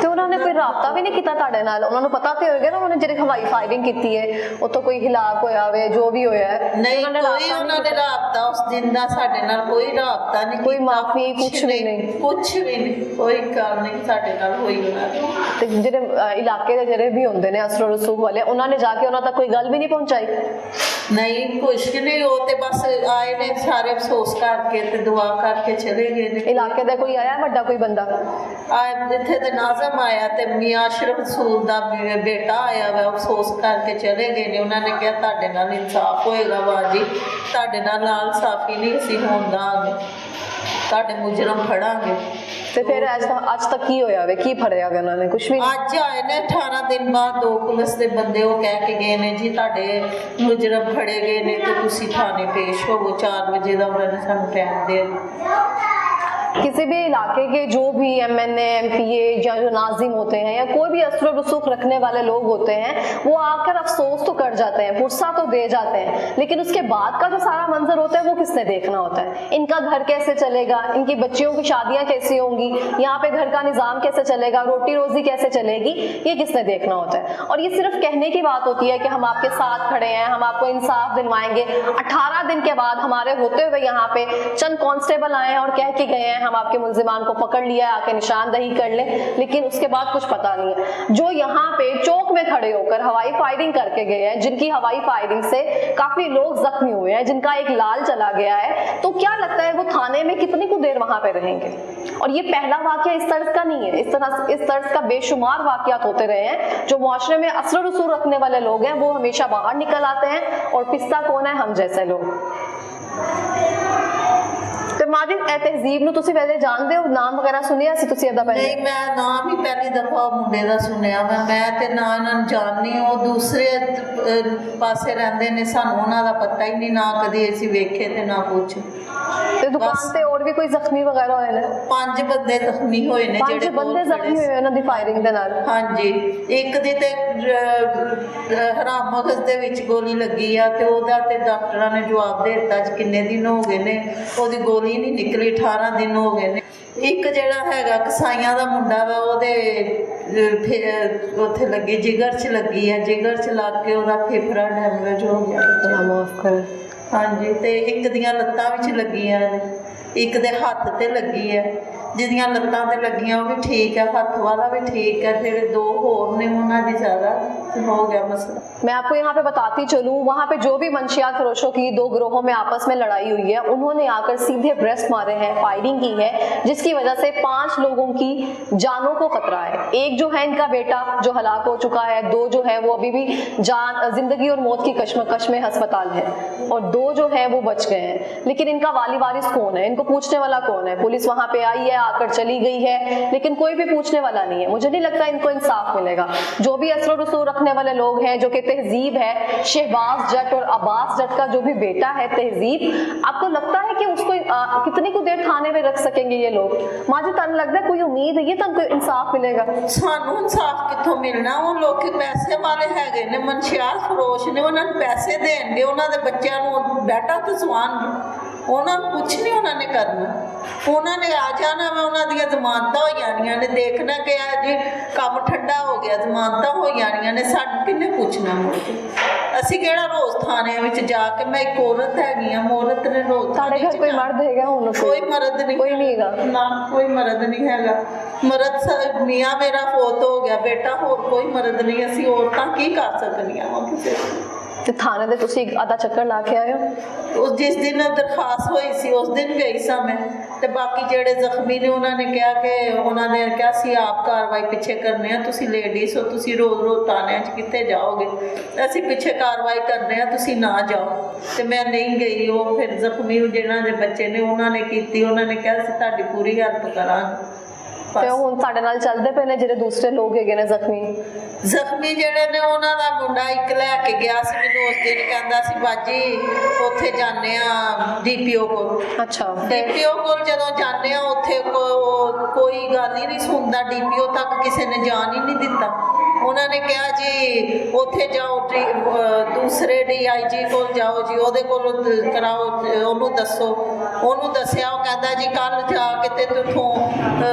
ਤੇ ਉਹਨਾਂ ਉਹਨਾਂ ਨੇ ਕੋਈ ਰਾਬਤਾ ਵੀ ਨਹੀਂ ਕੀਤਾ ਤੁਹਾਡੇ ਨਾਲ? ਉਹਨਾਂ ਨੂੰ ਪਤਾ ਤੇ ਹੋਏਗਾ ਨਾ ਉਹਨੇ ਜਿਹੜੀ ਹਵਾਈ ਫਾਇਰਿੰਗ ਕੀਤੀ ਹੈ ਉੱਥੋਂ ਕੋਈ ਹਿਲਾਕ ਹੋਇਆ ਹੋਵੇ, ਜੋ ਵੀ ਹੋਇਆ ਹੈ? ਨਹੀਂ, ਕੋਈ ਉਹਨਾਂ ਨੇ ਰਾਬਤਾ ਉਸ ਦਿਨ ਦਾ ਸਾਡੇ ਨਾਲ ਕੋਈ ਰਾਬਤਾ ਨਹੀਂ, ਕੋਈ ਮਾਫੀ ਕੁਛ ਵੀ ਨਹੀਂ? ਕੁਛ ਵੀ ਨਹੀਂ, ਕੋਈ ਗੱਲ ਨਹੀਂ ਸਾਡੇ ਨਾਲ ਹੋਈ ਉਹਨਾਂ ਦੀ। ਤੇ ਜਿਹੜੇ ਇਲਾਕੇ ਦੇ ਜਿਹੜੇ ਵੀ ਹੁੰਦੇ ਨੇ ਅਸਰ ਰਸੂਖ ਵਾਲੇ, ਉਹਨਾਂ ਨੇ ਜਾ ਕੇ ਉਹਨਾਂ ਤੱਕ ਕੋਈ ਗੱਲ ਵੀ ਨਹੀਂ ਪਹੁੰਚਾਈ? ਨਹੀਂ, ਕੁਛ ਨਹੀਂ, ਉਹ ਤੇ ਬਸ ਆਏ ਨੇ ਸਾਰੇ ਅਫਸੋਸ ਕਰਕੇ ਤੇ ਦੁਆ ਕਰਕੇ ਚਲੇ ਗਏ ਨੇ। ਇਲਾਕੇ ਦਾ ਕੋਈ ਆਇਆ ਵੱਡਾ ਕੋਈ ਬੰਦਾ? ਇੱਥੇ ਤੇ ਨਾਜ਼ਮ ਆਇਆ ਤੇ ਮੀਆਂ ਅਸ਼ਰਫ ਰਸੂਲ ਦਾ ਬੇਟਾ ਆਇਆ ਵਾ, ਅਫਸੋਸ ਕਰਕੇ ਚਲੇ ਗਏ ਨੇ। ਉਹਨਾਂ ਨੇ ਕਿਹਾ ਤੁਹਾਡੇ ਨਾਲ ਇਨਸਾਫ ਹੋਏਗਾ ਬਾਜੀ, ਤੁਹਾਡੇ ਨਾਲ ਇਨਸਾਫੀ ਨਹੀਂ ਅਸੀਂ ਹੋਣ ਦਾਂਗੇ, ਤੁਹਾਡੇ ਮੁਜਰਮ ਫੜਾਂਗੇ। ਤੇ ਫਿਰ ਅੱਜ ਤੱਕ ਕੀ ਹੋਇਆ ਵੇ? ਕੀ ਫੜਿਆ ਵੇ ਉਹਨਾਂ ਨੇ? ਕੁਛ ਵੀ? ਅੱਜ ਆਏ ਨੇ 18 ਦਿਨ ਬਾਅਦ 2 ਪੁਲਿਸ ਦੇ ਬੰਦੇ, ਉਹ ਕਹਿ ਕੇ ਗਏ ਨੇ ਜੀ ਤੁਹਾਡੇ ਮੁਜਰਮ ਫੜੇ ਗਏ ਨੇ ਤੇ ਤੁਸੀਂ ਥਾਣੇ ਪੇਸ਼ ਹੋਵੋ। 4 ਵਜੇ ਦਾ ਉਹਨਾਂ ने ਸਾਨੂੰ टाइम दे दिया। किसी भी इलाके के जो भी MNA MPA या जो नाजिम होते हैं या कोई भी असर रसूख रखने वाले लोग होते हैं, वो आकर अफसोस तो कर जाते हैं, पुरसा तो दे जाते हैं, लेकिन उसके बाद का जो सारा मंजर होता है वो किसने देखना होता है? इनका घर कैसे चलेगा, इनकी बच्चियों की शादियां कैसी होंगी, यहाँ पे घर का निज़ाम कैसे चलेगा, रोटी रोजी कैसे चलेगी, ये किसने देखना होता है? और ये सिर्फ कहने की बात होती है कि हम आपके साथ खड़े हैं, हम आपको इंसाफ दिलवाएंगे। 18 दिन के बाद हमारे होते हुए यहाँ पे चंद कांस्टेबल आए हैं और कह के गए हैं हम आपके मुल्जिमान को पकड़ लिया है, आके निशानदही कर ले, लेकिन उसके बाद कुछ पता नहीं है। जो यहाँ पे चौक में खड़े होकर हवाई फायरिंग करके गए हैं, जिनकी हवाई फायरिंग से काफी लोग जख्मी हुए हैं, जिनका एक लाल चला गया है, तो क्या लगता है वो थाने में कितनी कुछ देर वहां पे रहेंगे? और ये पहला वाकया इस तर्ज का नहीं है, इस तर्ज का बेशुमार वाकयात होते रहे हैं। जो मुआशरे में असर रसूल रखने वाले लोग हैं वो हमेशा बाहर निकल आते हैं, और पिस्ता कौन है? हम जैसे लोग। ਤੇ ਮਾਜੀ ਇਹ ਤਹਿਜ਼ੀਬ ਨੂੰ ਤੁਸੀਂ ਵੈਸੇ ਜਾਣਦੇ ਹੋ? ਨਾਮ ਵਗੈਰਾ ਸੁਣਿਆ ਸੀ ਤੁਸੀਂ ਇਹਦਾ ਪਹਿਲੇ? ਨਹੀਂ, ਮੈਂ ਨਾਮ ਹੀ ਪਹਿਲੀ ਦਫਾ ਮੁੰਡੇ ਦਾ ਸੁਣਿਆ ਵਾ। ਮੈਂ ਤੇ ਨਾ ਇਹਨਾਂ ਨੂੰ ਜਾਣਨੀ, ਉਹ ਦੂਸਰੇ ਪਾਸੇ ਰਹਿੰਦੇ ਨੇ, ਸਾਨੂੰ ਉਹਨਾਂ ਦਾ ਪਤਾ ਹੀ ਨਹੀਂ, ਨਾ ਕਦੀ ਅਸੀਂ ਵੇਖੇ ਤੇ ਨਾ ਕੁਛ। ਤੇ ਦੁਕਾਨ ਤੇ ਹੋਰ ਵੀ ਕੋਈ ਜ਼ਖਮੀ ਵਗੈਰਾ ਹੋਏ ਨੇ? 5 ਬੰਦੇ ਜ਼ਖਮੀ ਹੋਏ ਨੇ। 5 ਬੰਦੇ ਜ਼ਖਮੀ ਹੋਏ ਉਹਨਾਂ ਦੀ ਫਾਇਰਿੰਗ ਦੇ ਨਾਲ? ਹਾਂਜੀ, ਇੱਕ ਦੀ ਤੇ ਹਰਾਮ ਮਗਜ਼ ਦੇ ਵਿੱਚ ਗੋਲੀ ਲੱਗੀ ਆ ਤੇ ਉਹਦਾ ਤੇ ਡਾਕਟਰਾਂ ਨੇ ਜਵਾਬ ਦੇ ਦਿੱਤਾ ਅੱਜ ਕਿੰਨੇ ਦਿਨ ਹੋ ਗਏ ਨੇ ਉਹਦੀ ਗੋਲੀ ਨਹੀਂ ਨਿਕਲੀ, 18 ਦਿਨ ਹੋ ਗਏ ਨੇ। ਇੱਕ ਜਿਹੜਾ ਹੈਗਾ ਕਸਾਈਆਂ ਦਾ ਮੁੰਡਾ ਵਾ, ਉਹਦੇ ਉੱਥੇ ਲੱਗੀ, ਜਿਗਰ 'ਚ ਲੱਗੀ ਆ, ਜਿਗਰ 'ਚ ਲੱਗ ਕੇ ਉਹਦਾ ਫੇਫੜਾ ਡੈਮੇਜ ਹੋ ਗਿਆ। ਮਾਫ ਕਰ। ਹਾਂਜੀ, ਤੇ ਇੱਕ ਦੀਆਂ ਲੱਤਾਂ ਵਿੱਚ ਲੱਗੀਆਂ ਨੇ, ਇੱਕ ਦੇ ਹੱਥ ਤੇ ਲੱਗੀ ਹੈ। ਜਿਹਦੀਆਂ ਲੱਤਾਂ ਤੇ ਲੱਗੀਆਂ ਉਹ ਵੀ ठीक है, हथ वाला भी ठीक है, फिर 2 होर ने उन्होंने भी ज़्यादा हो गया मसला। मैं आपको यहाँ पे बताती चलूँ, वहाँ पे जो भी मंशियात फरोशों की 2 ग्रोहों में आपस में लड़ाई हुई है, उन्होंने आकर सीधे ब्रेस्ट मारे हैं, फायरिंग की है, जिसकी वजह से 5 लोगों की जानों को खतरा है। एक जो है इनका बेटा जो हलाक हो चुका है, 2 जो है वो अभी भी जिंदगी और मौत की कश्मकश में अस्पताल है, और 2 जो है वो बच गए हैं। लेकिन इनका वाली वारिस कौन है? इनको पूछने वाला कौन है? पुलिस वहाँ पे आई है, आकर चली गई है, लेकिन कोई भी पूछने वाला नहीं है। मुझे नहीं लगता इनको इंसाफ मिलेगा। जो भी असर रसूल रखने वाले लोग हैं, जो कि तहजीब है, शहबाज जट और अब्बास जट का जो भी बेटा है तहजीब, आपको लगता है कि उसको कितनी को देर थाने में रख सकेंगे ये लोग? माजी तन लगता है कोई उम्मीद है ये तन कोई इंसाफ मिलेगा? सानू इंसाफ कितों मिलना? वो लोग पैसे वाले हैगे ने, मनशियात फरोश ने, उन्होंने पैसे देंगे, उन्होंने बच्चों को बेटा तो सवान, उन्होंने कुछ नहीं उन्होंने करना, उन्होंने आ जाना वा, उन्होंने जमानत हो जानिया ने, देखना कि आज काम ठंडा हो गया, जमानत हो जानिया ने, सानू किन्ने पूछना मुड़ के? ਅਸੀਂ ਕਿਹੜਾ ਰੋਜ਼ ਥਾਣੇ ਵਿੱਚ ਜਾ ਕੇ, ਮੈਂ ਇੱਕ ਔਰਤ ਹੈਗੀ ਆ, ਔਰਤ ਨੇ ਰੋਜ਼ ਤੁਹਾਡੇ ਘਰ ਕੋਈ ਮਰਦ ਹੈਗਾ? ਹੁਣ ਕੋਈ ਮਰਦ ਨਹੀਂ, ਕੋਈ ਨਹੀਂ ਹੈਗਾ ਨਾ, ਕੋਈ ਮਰਦ ਨਹੀਂ ਹੈਗਾ। ਮਰਦ ਮੀਆਂ ਮੇਰਾ ਫੌਤ ਹੋ ਗਿਆ, ਬੇਟਾ, ਹੋਰ ਕੋਈ ਮਰਦ ਨਹੀਂ। ਅਸੀਂ ਔਰਤਾਂ ਕੀ ਕਰ ਸਕਦੀਆਂ ਵਾ ਕਿਸੇ ਤੇ ਥਾਣੇ ਦੇ ਤੁਸੀਂ ਆਧਾ ਚੱਕਰ ਲਾ ਕੇ ਆਏ ਹੋ? ਉਸ ਜਿਸ ਦਿਨ ਦਰਖਾਸਤ ਹੋਈ ਸੀ ਉਸ ਦਿਨ ਗਈ ਸਾਂ ਮੈਂ, ਤੇ ਬਾਕੀ ਜਿਹੜੇ ਜ਼ਖਮੀ ਨੇ ਉਹਨਾਂ ਨੇ ਕਿਹਾ ਕਿ ਉਹਨਾਂ ਨੇ ਕਿਹਾ ਸੀ ਆਪ ਕਾਰਵਾਈ ਪਿੱਛੇ ਕਰਨੇ ਆ, ਤੁਸੀਂ ਲੇਡੀਜ਼ ਹੋ, ਤੁਸੀਂ ਰੋਜ਼ ਰੋਜ਼ ਥਾਣਿਆਂ 'ਚ ਕਿੱਥੇ ਜਾਓਗੇ, ਅਸੀਂ ਪਿੱਛੇ ਕਾਰਵਾਈ ਕਰਨੇ ਆ, ਤੁਸੀਂ ਨਾ ਜਾਓ। ਤੇ ਮੈਂ ਨਹੀਂ ਗਈ। ਉਹ ਫਿਰ ਜ਼ਖਮੀ ਜਿਹਨਾਂ ਦੇ ਬੱਚੇ ਨੇ ਉਹਨਾਂ ਨੇ ਕੀਤੀ, ਉਹਨਾਂ ਨੇ ਕਿਹਾ ਅਸੀਂ ਤੁਹਾਡੀ ਪੂਰੀ ਹੈਲਪ ਕਰਾਂਗੇ। ਤੇ ਹੁਣ ਸਾਡੇ ਨਾਲ ਚੱਲਦੇ ਪਏ ਨੇ ਜਿਹੜੇ ਦੂਸਰੇ ਲੋਕ ਹੈਗੇ ਨੇ ਜ਼ਖਮੀ ਜਿਹੜੇ ਨੇ, ਉਹਨਾਂ ਦਾ ਮੁੰਡਾ ਇੱਕ ਲੈ ਕੇ ਗਿਆ ਸੀ ਮੈਨੂੰ ਉਸ ਦਿਨ, ਕਹਿੰਦਾ ਸੀ ਬਾਜੀ ਉੱਥੇ ਜਾਂਦੇ ਆ DPO ਕੋਲ। ਅੱਛਾ, DPO ਕੋਲ ਜਦੋਂ ਜਾਂਦੇ ਆ ਉੱਥੇ ਕੋਈ ਗੱਲ ਹੀ ਨਹੀਂ ਸੁਣਦਾ, DPO ਤੱਕ ਕਿਸੇ ਨੇ ਜਾਣ ਹੀ ਨਹੀਂ ਦਿੱਤਾ। ਉਹਨਾਂ ਨੇ ਕਿਹਾ ਜੀ ਉੱਥੇ ਜਾਓ, ਦੂਸਰੇ DIG ਕੋਲ ਜਾਓ ਜੀ, ਉਹਦੇ ਕੋਲ ਕਰਾਓ, ਉਹਨੂੰ ਦੱਸੋ। ਉਹਨੂੰ ਦੱਸਿਆ, ਉਹ ਕਹਿੰਦਾ ਜੀ ਕੱਲ ਜਾ ਕੇ ਤੇ ਤੁਥੋਂ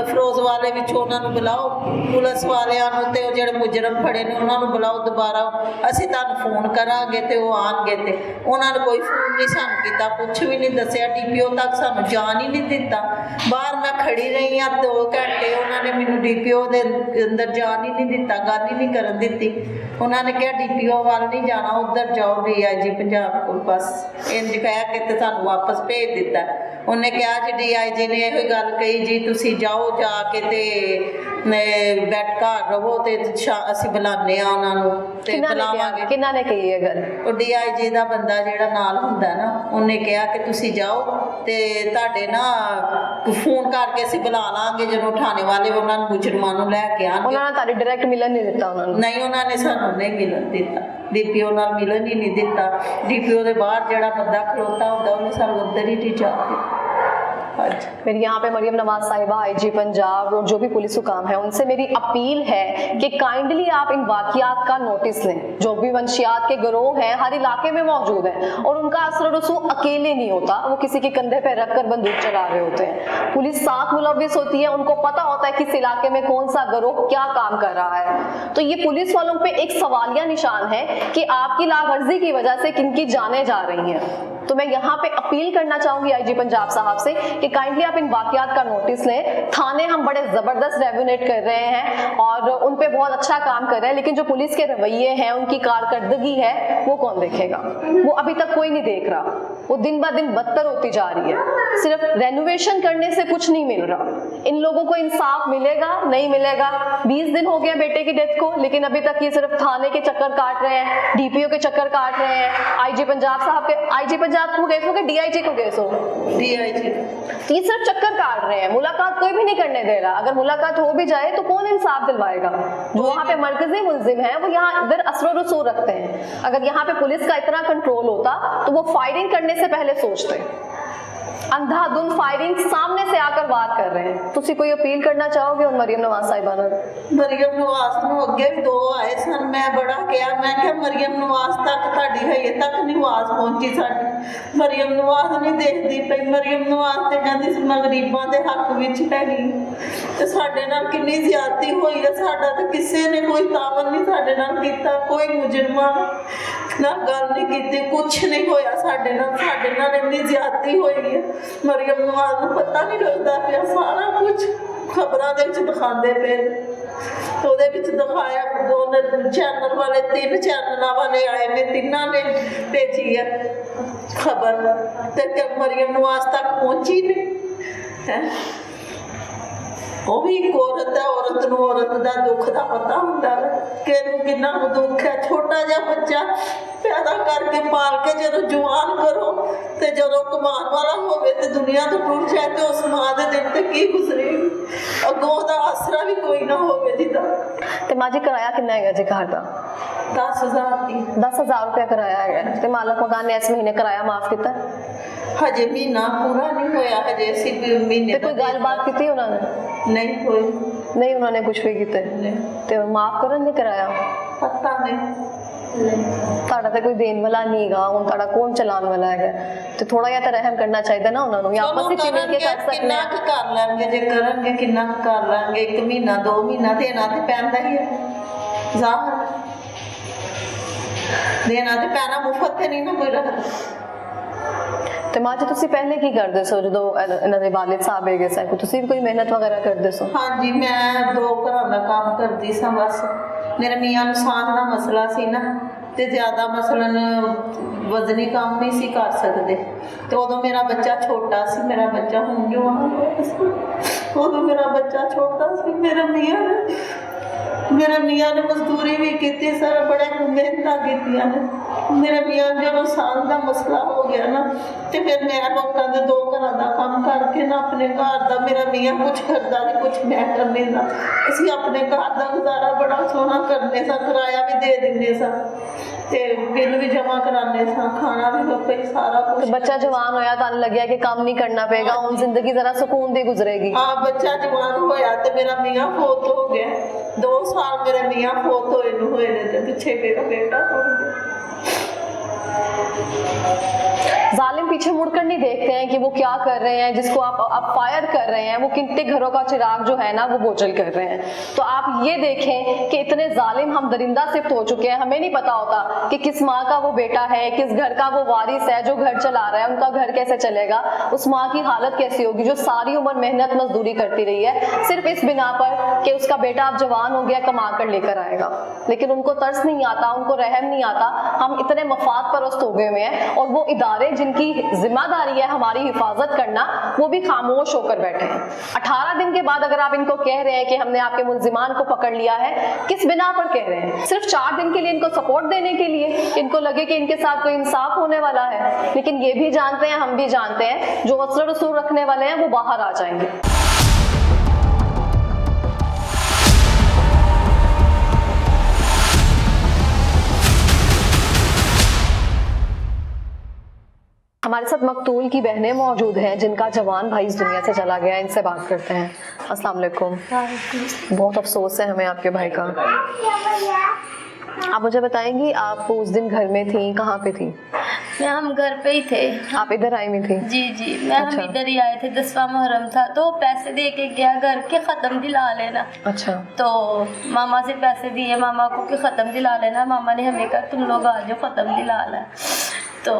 ਫਿਰੋਜ਼ ਵਾਲੇ ਵਿੱਚੋਂ ਉਹਨਾਂ ਨੂੰ ਬੁਲਾਓ, ਪੁਲਿਸ ਵਾਲਿਆਂ ਨੂੰ, ਤੇ ਉਹ ਜਿਹੜੇ ਮੁਜਰਮ ਫੜੇ ਨੇ ਉਹਨਾਂ ਨੂੰ ਬੁਲਾਓ ਦੁਬਾਰਾ, ਅਸੀਂ ਤੁਹਾਨੂੰ ਫੋਨ ਕਰਾਂਗੇ ਤੇ ਉਹ ਆਉਣਗੇ। ਤੇ ਉਹਨਾਂ ਨੇ ਕੋਈ ਫੋਨ ਨਹੀਂ ਸਾਨੂੰ ਕੀਤਾ, ਕੁਛ ਵੀ ਨਹੀਂ ਦੱਸਿਆ, DPO ਤੱਕ ਸਾਨੂੰ ਜਾਣ ਹੀ ਨਹੀਂ ਦਿੱਤਾ। ਬਾਹਰ ਮੈਂ ਖੜੀ ਰਹੀ ਹਾਂ 2 ਘੰਟੇ, ਉਹਨਾਂ ਨੇ ਮੈਨੂੰ DPO ਦੇ ਅੰਦਰ ਜਾਣ ਹੀ ਨਹੀਂ ਦਿੱਤਾ, ਗੱਲ ਹੀ ਨਹੀਂ ਕਰਨ ਦਿੱਤੀ। ਉਹਨਾਂ ਨੇ ਕਿਹਾ DPO ਵੱਲ ਨਹੀਂ ਜਾਣਾ, ਉੱਧਰ ਜਾਓ DIG ਪੰਜਾਬ ਕੋਲ, ਬਸ ਇੰਝ ਕਹਿ ਕੇ ਤੇ ਸਾਨੂੰ ਵਾਪਸ ਭੇਜ ਦਿੱਤਾ। ਉਹਨੇ ਕਿਹਾ ਜੀ DIG ਨੇ ਇਹੋ ਗੱਲ ਕਹੀ ਜੀ ਤੁਸੀਂ ਜਾਓ, ਜਾ ਕੇ ਤੇ ਬੈਠ ਘਰ ਰਹੋ ਤੇ ਅਸੀਂ ਬੁਲਾਉਂਦੇ ਆ ਉਹਨਾਂ ਨੂੰ ਤੇ ਬੁਲਾਵਾਂਗੇ। ਕਿਹਨਾਂ ਨੇ ਕਹੀ ਇਹ ਗੱਲ? ਉਹ DIG ਦਾ ਬੰਦਾ ਜਿਹੜਾ ਨਾਲ ਹੁੰਦਾ ਨਾ, ਉਹਨੇ ਕਿਹਾ ਕਿ ਤੁਸੀਂ ਜਾਓ ਤੇ ਤੁਹਾਡੇ ਨਾ ਫੋਨ ਕਰਕੇ ਅਸੀਂ ਬੁਲਾ ਲਾਂਗੇ ਜਦੋਂ ਥਾਣੇ ਵਾਲੇ ਉਹਨਾਂ ਨੂੰ ਮੁਜਰਮਾਂ ਨੂੰ ਲੈ ਕੇ ਆਉਣਗੇ। ਉਹਨਾਂ ਨੇ ਤੁਹਾਡੀ ਡਾਇਰੈਕਟ ਮਿਲਣ ਨਹੀਂ ਦਿੱਤਾ? ਉਹਨਾਂ ਨੂੰ ਨਹੀਂ, ਉਹਨਾਂ ਨੇ ਸਾਨੂੰ ਨਹੀਂ ਮਿਲਣ ਦਿੱਤਾ, DPO ਨਾਲ ਮਿਲਣ ਹੀ ਨਹੀਂ ਦਿੱਤਾ। DPO ਦੇ ਬਾਹਰ ਜਿਹੜਾ ਬੰਦਾ ਖਲੋਤਾ ਹੁੰਦਾ ਉਹਨੇ ਸਾਨੂੰ ਉੱਧਰ ही नहीं जाते। मेरी यहाँ पे मरियम नवाज साहिबा IG पंजाब और जो भी पुलिस हुकाम है उनसे मेरी अपील है कि काइंडली आप इन वाक़ियात का नोटिस लें। जो भी मंशियात के गिरोह हैं हर इलाके में मौजूद हैं और उनका असर रसूख अकेले नहीं होता, वो किसी के कंधे पे रख कर बंदूक चला रहे होते हैं। पुलिस साथ मुलविस होती है, उनको पता होता है किस इलाके में कौन सा गिरोह क्या काम कर रहा है। तो ये पुलिस वालों पे एक सवालिया निशान है कि आपकी लावर्जी की वजह से किनकी जानें जा रही हैं। तो मैं यहाँ पे अपील करना चाहूंगी IG पंजाब साहब से कि काइंडली आप इन वाक़ियात का नोटिस लें। थाने हम बड़े ज़बरदस्त रेगुलेट कर रहे हैं और उन पे बहुत अच्छा काम कर रहे हैं, लेकिन जो पुलिस के रवैये हैं, उनकी कारकर्दगी है, वो कौन देखेगा? वो अभी तक कोई नहीं देख रहा, वो दिन ब दिन बदतर होती जा रही है। सिर्फ रेनोवेशन करने से कुछ नहीं मिल रहा। इन लोगों को इंसाफ मिलेगा नहीं मिलेगा? 20 दिन हो गए बेटे की डेथ को, लेकिन अभी तक ये सिर्फ थाने के चक्कर काट रहे हैं, DPO के चक्कर काट रहे हैं। IG पंजाब साहब के, IG पंजाब को केस हो कि DIG को केस हो? DIG। तो ये सिर्फ चक्कर काट रहे हैं, मुलाकात कोई भी नहीं करने दे रहा। अगर मुलाकात हो भी जाए तो कौन इंसाफ दिलवाएगा? जो वहाँ पे मरकजी मुल्जिम है वो यहाँ इधर असर रसूख रखते हैं। अगर यहाँ पे पुलिस का इतना कंट्रोल होता तो वो फायरिंग करने से पहले सोचते। अंधाधुंध फायरिंग सामने से आकर वार कर रहे हैं। ਤੁਸੀਂ ਕੋਈ अपील करना चाहोगे और मरियम नवाज साहिबा ਨਾਲ? ਮਰੀਮ ਨਵਾਜ਼ ਨੂੰ ਅੱਗੇ ਵੀ 2 ਆਏ ਸਨ, ਮੈਂ ਬੜਾ ਕਿਹਾ, ਮੈਂ ਕਿਹਾ ਮਰੀਮ ਨਵਾਜ਼ ਤੱਕ ਤੁਹਾਡੀ ਹਜੇ ਤੱਕ ਨਹੀਂ ਆਵਾਜ਼ ਪਹੁੰਚੀ ਸਾਡੀ। ਮਰੀਮ ਨਵਾਜ਼ ਨਹੀਂ ਦੇਖਦੀ ਪਈ। ਮਰੀਮ ਨਵਾਜ਼ ਤੇ ਕਹਿੰਦੀ ਸੀ ਮੈਂ ਗਰੀਬਾਂ ਦੇ ਹੱਕ ਵਿੱਚ ਹੈਗੀ, ਤੇ ਸਾਡੇ ਨਾਲ ਕਿੰਨੀ ਜ਼ਿਆਦਤੀ ਹੋਈ ਹੈ। ਸਾਡਾ ਤਾਂ ਕਿਸੇ ਨੇ ਕੋਈ ਤਾਵਨ ਨਹੀਂ ਸਾਡੇ ਨਾਲ ਕੀਤਾ, ਕੋਈ ਮੁਜਰਮਾਂ ਨਾਲ ਗੱਲ ਨਹੀਂ ਕੀਤੀ, ਕੁਛ ਨਹੀਂ ਹੋਇਆ ਸਾਡੇ ਨਾਲ ਇੰਨੀ ਜ਼ਿਆਦਤੀ ਹੋਈ ਹੈ। ਮਰੀਮ ਨਵਾਜ਼ ਨੂੰ ਪਤਾ ਨਹੀਂ ਲੱਗਦਾ ਪਿਆ, ਸਾਰਾ ਕੁਝ ਖਬਰਾਂ ਦੇ ਵਿੱਚ ਦਿਖਾਉਂਦੇ ਪਏ। ਉਹਦੇ ਵਿੱਚ ਦਿਖਾਇਆ 2 ਚੈਨਲ ਵਾਲੇ, 3 ਚੈਨਲਾਂ ਵਾਲੇ ਆਏ ਨੇ, ਤਿੰਨਾਂ ਨੇ ਭੇਜੀ ਹੈ ਖਬਰ, ਤੇ ਮਰੀਮ ਨਵਾਜ਼ ਤੱਕ ਪਹੁੰਚੀ ਨਹੀਂ ਹੈ। ਉਹ ਵੀ ਇੱਕ ਔਰਤ ਹੈ, ਔਰਤ ਨੂੰ ਔਰਤ ਦਾ ਦੁੱਖ ਦਾ ਪਤਾ ਹੁੰਦਾ ਹੈ ਕਿ ਇਹਨੂੰ ਕਿੰਨਾ ਕੁ ਦੁੱਖ ਹੈ। ਛੋਟਾ ਜਿਹਾ ਬੱਚਾ ਪੈਦਾ ਕਰਕੇ ਪਾਲ ਕੇ ਜਦੋਂ ਜਵਾਨ ਕਰੋ ਤੇ ਜਦੋਂ ਕਮਾਉਣ ਵਾਲਾ ਹੋਵੇ ਤੇ ਦੁਨੀਆ ਤੋਂ ਟੁੱਟ ਜਾਏ ਤੇ ਉਸ ਮਾਂ ਦੇ ਦਿਲ ਤੇ ਕੀ ਗੁਜ਼ਰੇਗੀ? ਅੱਗੋਂ ਉਹਦਾ ਆਸਰਾ ਵੀ ਕੋਈ ਨਾ ਹੋਵੇ ਜਿੱਦਾਂ। ਤੇ ਮਾਂ ਜੀ ਕਿਰਾਇਆ ਕਿੰਨਾ ਹੈਗਾ ਜੀ ਘਰ ਦਾ? 10,000 ਦੀ। 10,000 रुपया किराया है। ਤੇ ਮਾਲਕ ਮਕਾਨ ਨੇ ਇਸ ਮਹੀਨੇ ਕਿਰਾਇਆ ਮਾਫ ਕੀਤਾ? ਹਜੇ ਮਹੀਨਾ ਪੂਰਾ ਨਹੀਂ ਹੋਇਆ, ਹਜੇ ਅਸੀਂ ਮਹੀਨੇ। ਤੇ ਕੋਈ ਗੱਲਬਾਤ ਕੀਤੀ ਉਹਨਾਂ ਨੇ? ਨਹੀਂ ਹੋਈ। ਨਹੀਂ ਉਹਨਾਂ ਨੇ ਕੁਝ ਵੀ ਕੀਤਾ ਤੇ ਮਾਫ ਕਰਨਗੇ ਕਿਰਾਇਆ? ਪਤਾ ਨਹੀਂ। ਤੁਹਾਡਾ ਤਾਂ ਕੋਈ ਦੇਣ ਵਾਲਾ ਨਹੀਂ ਹੈਗਾ, ਹੁਣ ਤੁਹਾਡਾ ਕੌਣ ਚਲਾਉਣ ਵਾਲਾ ਹੈਗਾ? ਤੇ ਥੋੜਾ ਜਿਹਾ ਤਾਂ ਰਹਿਮ ਕਰਨਾ ਚਾਹੀਦਾ ਨਾ ਉਹਨਾਂ ਨੂੰ। ਜਾਂ ਆਪਸ ਵਿੱਚ ਮਿਲ ਕੇ ਕਰ ਸਕਦੇ ਕਿੰਨਾ ਕੁ ਕਰ ਲੈਣਗੇ, ਜੇ ਕਰਨਗੇ ਕਿੰਨਾ ਕੁ ਕਰ ਲੈਣਗੇ। 1 ਮਹੀਨਾ 2 ਮਹੀਨਾ ਦੇਣਾ ਤੇ ਪੈਂਦਾ ਹੀ ਹੈ, ਜ਼ਾਹਰ ਦੇਣਾ ਤੇ ਪੈਣਾ, ਮੁਫਤ ਤੇ ਨਹੀਂ ਨਾ ਕੋਈ ਰੱਖਦਾ। ਤੇ ਮਾਂ ਜੀ ਤੁਸੀਂ ਪਹਿਲੇ ਕੀ ਕਰਦੇ ਸੋ ਜਦੋਂ ਇਹਨਾਂ ਦੇ ਵਾਲਿਦ ਸਾਹਿਬ ਹੈਗੇ ਸਨ? ਤੁਸੀਂ ਵੀ ਕੋਈ ਮਿਹਨਤ ਵਗੈਰਾ ਕਰਦੇ ਸੋ? ਹਾਂਜੀ, ਮੈਂ 2 ਘਰਾਂ ਦਾ ਕੰਮ ਕਰਦੀ ਸਾਂ ਬਸ। ਮੇਰੇ ਮੀਆਂ ਨੂੰ ਸਾਹ ਦਾ ਮਸਲਾ ਸੀ ਨਾ, ਤੇ ਜ਼ਿਆਦਾ ਮਸਲਨ ਵਜ਼ਨੀ ਕੰਮ ਨਹੀਂ ਸੀ ਕਰ ਸਕਦੇ, ਤੇ ਉਦੋਂ ਮੇਰਾ ਬੱਚਾ ਛੋਟਾ ਸੀ। ਮੇਰਾ ਬੱਚਾ ਹੁਣ ਜਵਾਨ ਹੋਇਆ ਸੀ, ਉਦੋਂ ਮੇਰਾ ਬੱਚਾ ਛੋਟਾ ਸੀ। ਮੇਰੇ ਮੀਆਂ ਨੇ ਮਜ਼ਦੂਰੀ ਵੀ ਕੀਤੀ ਸਰ, ਬੜੇ ਮਿਹਨਤਾਂ ਕੀਤੀਆਂ ਨੇ। ਮੇਰੇ ਮੀਆਂ ਜਦੋਂ ਸਾਲ ਦਾ ਮਸਲਾ ਹੋ ਗਿਆ ਨਾ, ਤੇ ਫਿਰ ਮੈਂ ਲੋਕਾਂ ਦੇ 2 ਘਰਾਂ ਦਾ ਕੰਮ ਕਰਕੇ ਨਾ ਆਪਣੇ ਘਰ ਦਾ, ਮੇਰਾ ਮੀਆਂ ਕੁਝ ਕਰਦਾ ਤੇ ਕੁਝ ਮੈਂ ਕਰਨੇ ਦਾ, ਅਸੀਂ ਆਪਣੇ ਘਰ ਦਾ ਗੁਜ਼ਾਰਾ ਬੜਾ ਸੋਹਣਾ ਕਰਨੇ ਸਾਂ। ਕਿਰਾਇਆ ਵੀ ਦੇ ਦਿੰਦੇ ਸਾਂ ਤੇ ਬਿੱਲ ਵੀ ਜਮਾ ਕਰਾਉਂਦੇ ਸਾਂ, ਖਾਣਾ ਵੀ ਲੋਕਾਂ ਸਾਰਾ ਕੁਝ। ਬੱਚਾ ਜਵਾਨ ਹੋਇਆ, ਤੁਹਾਨੂੰ ਲੱਗਿਆ ਕਿ ਕੰਮ ਨਹੀਂ ਕਰਨਾ ਪਏਗਾ, ਹੁਣ ਜ਼ਿੰਦਗੀ ਜ਼ਰਾ ਸਕੂਨ ਦੀ ਗੁਜ਼ਰੇਗੀ। ਹਾਂ, ਬੱਚਾ ਜਵਾਨ ਹੋਇਆ ਤੇ ਮੇਰਾ ਮੀਆਂ ਫੌਤ ਹੋ ਗਿਆ। 2 ਸਾਲ ਮੇਰੇ ਮੀਆਂ ਫੌਤ ਹੋਏ ਨੇ, ਤੇ ਪਿੱਛੇ ਮੇਰਾ ਬੇਟਾ ਹੋ ਗਿਆ। जालिम पीछे मुड़कर नहीं देखते हैं कि वो क्या कर रहे हैं, जिसको आप फायर कर रहे हैं वो कितने घरों का चिराग जो है ना वो बोझल कर रहे हैं। तो आप ये देखें कि इतने जालिम हम दरिंदा सिफ्त हो चुके हैं, हमें नहीं पता होता कि किस माँ का वो बेटा है, किस घर का वो वारिस है जो घर चला रहा है, उनका घर कैसे चलेगा, उस माँ की हालत कैसी होगी जो सारी उम्र मेहनत मजदूरी करती रही है सिर्फ इस बिना पर कि उसका बेटा अब जवान हो गया कमा कर लेकर आएगा। लेकिन उनको तरस नहीं आता, उनको रहम नहीं आता। हम इतने मफाद परस्त हो गए हुए हैं और वो इदारे जिनकी जिम्मेदारी है हमारी हिफाजत करना वो भी खामोश होकर बैठे हैं। 18 दिन के बाद अगर आप इनको कह रहे हैं कि हमने आपके मुल्जिमान को पकड़ लिया है, किस बिना पर कह रहे हैं? सिर्फ 4 दिन के लिए इनको सपोर्ट देने के लिए, इनको लगे कि इनके साथ कोई इंसाफ होने वाला है। लेकिन ये भी जानते हैं, हम भी जानते हैं, जो असर रसूल रखने वाले हैं वो बाहर आ जाएंगे। हमारे साथ मकतूल की बहनें मौजूद हैं जिनका जवान भाई इस दुनिया से चला गया। इनसे बात करते हैं। अस्सलाम वालेकुम। बहुत अफसोस है हमें आपके भाई का। आप मुझे बताएंगी आप उस दिन घर में थी, कहाँ पे थी? हम घर पे ही थे। आप इधर आई हुई थी? जी अच्छा। हम इधर ही आए थे। 10वां मुहर्रम था तो पैसे दे के गया घर के ख़त्म दिला लेना। अच्छा। तो मामा से पैसे दिए मामा को कि ख़त्म दिला लेना। मामा ने हमें कहा तुम लोग आ जाओ ख़त्म दिला लें। तो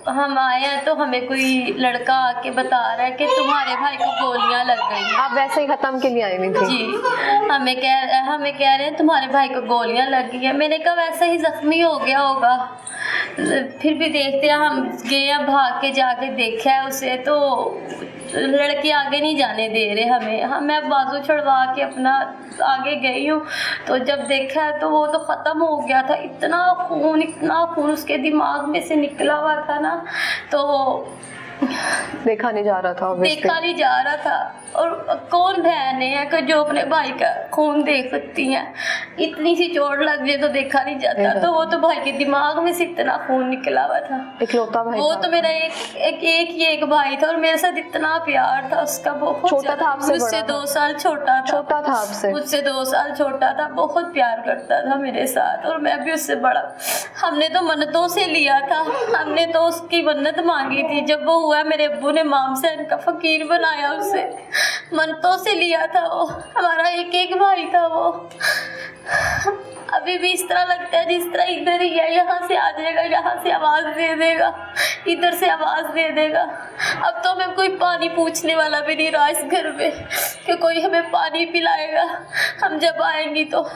हम आए हैं तो हमें कोई लड़का आके बता रहा है कि तुम्हारे भाई को गोलियां लग गई हैं। आप वैसे ही खत्म के लिए आई हुई थी? जी। हमें कह रहे हैं तुम्हारे भाई को गोलियां लग गई हैं। मैंने कहा वैसे ही जख्मी हो गया होगा। फिर भी देखते हैं, हम गए हैं भाग के जाके देखा है उसे तो लड़की आगे नहीं जाने दे रहे हमें। मैं बाजू छड़वा के अपना आगे गई हूँ तो जब देखा है तो वो तो ख़त्म हो गया था। इतना खून उसके दिमाग में से निकला हुआ था ना, तो देखा नहीं जा रहा था। देखा नहीं जा रहा था। और कौन बहन है कि जो अपने भाई का खून देख सकती हैं? इतनी सी चोट लग जाए तो देखा नहीं जाता। तो वो तो भाई के दिमाग में से इतना खून निकला हुआ था। इकलौता भाई वो था। तो मेरा एक भाई था और मेरे साथ इतना प्यार था उसका। बहुत छोटा था आपसे? मुझसे 2 साल छोटा था आपसे? मुझसे 2 साल छोटा था। बहुत प्यार करता था मेरे साथ और मैं भी उससे बड़ा। हमने तो मन्नतों से लिया था, हमने तो उसकी मन्नत मांगी थी। जब वो हुआ मेरे अब्बू ने माम से इनका फकीर बनाया, उसे मन्नतों से लिया था। वो हमारा एक भाई था। वो अभी भी इस तरह लगता है जिस तरह इधर ही है, यहाँ से आ जाएगा, यहाँ से आवाज़ दे देगा, इधर से आवाज़ दे देगा। अब तो हमें कोई पानी पूछने वाला भी नहीं रहा इस घर में कि कोई हमें पानी पिलाएगा हम जब आएंगी तो।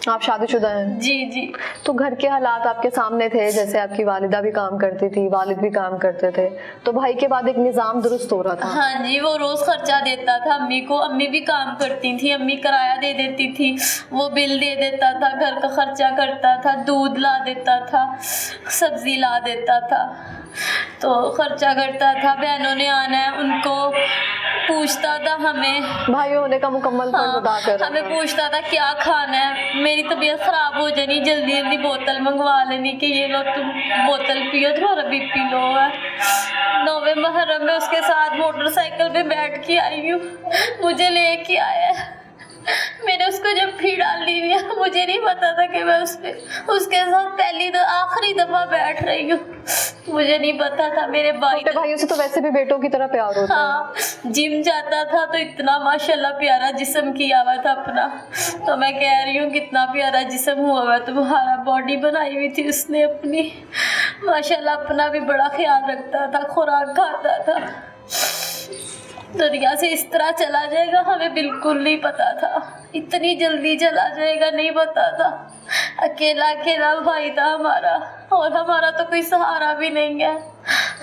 आप शादीशुदा हैं? जी। तो घर के हालात आपके सामने थे, जैसे आपकी वालिदा भी काम करती थी, वालिद भी काम करते थे, तो भाई के बाद एक निज़ाम दुरुस्त हो रहा था। हाँ जी, वो रोज़ खर्चा देता था अम्मी को। अम्मी भी काम करती थी, अम्मी किराया दे देती थी, वो बिल दे देता था, घर का खर्चा करता था, दूध ला देता था, सब्जी ला देता था, तो खर्चा करता था। बहनों ने आना है उनको पूछता था, हमें भाइयों होने का मुकम्मल फर्ज अदा कर रहा हमें था। पूछता था क्या खाना है। मेरी तबीयत ख़राब हो जानी, जल्दी जल्दी बोतल मंगवा लेनी कि ये लो तुम बोतल पियो, तुम्हारा बीपी लो है। 9वें मुहर्रम में उसके साथ मोटरसाइकिल पे बैठ के आई हूँ, मुझे लेके आया है। मैंने उसको जब फी डाली हुई है, मुझे नहीं पता था कि मैं उसके साथ आखिरी दफ़ा बैठ रही हूँ। मुझे नहीं पता था। मेरे भाइयों से तो वैसे भी बेटों की तरह प्यार होता है। हाँ, जिम जाता था तो इतना माशाल्लाह प्यारा जिस्म किया हुआ था अपना। तो मैं कह रही हूँ कितना प्यारा जिस्म हुआ हुआ, तुम्हारा बॉडी बनाई हुई थी उसने अपनी। माशाल्लाह अपना भी बड़ा ख्याल रखता था, खुराक खाता था। दुनिया से इस तरह चला जाएगा हमें बिल्कुल नहीं पता था। इतनी जल्दी चला जाएगा नहीं पता था। अकेला भाई था हमारा, और हमारा तो कोई सहारा भी नहीं है।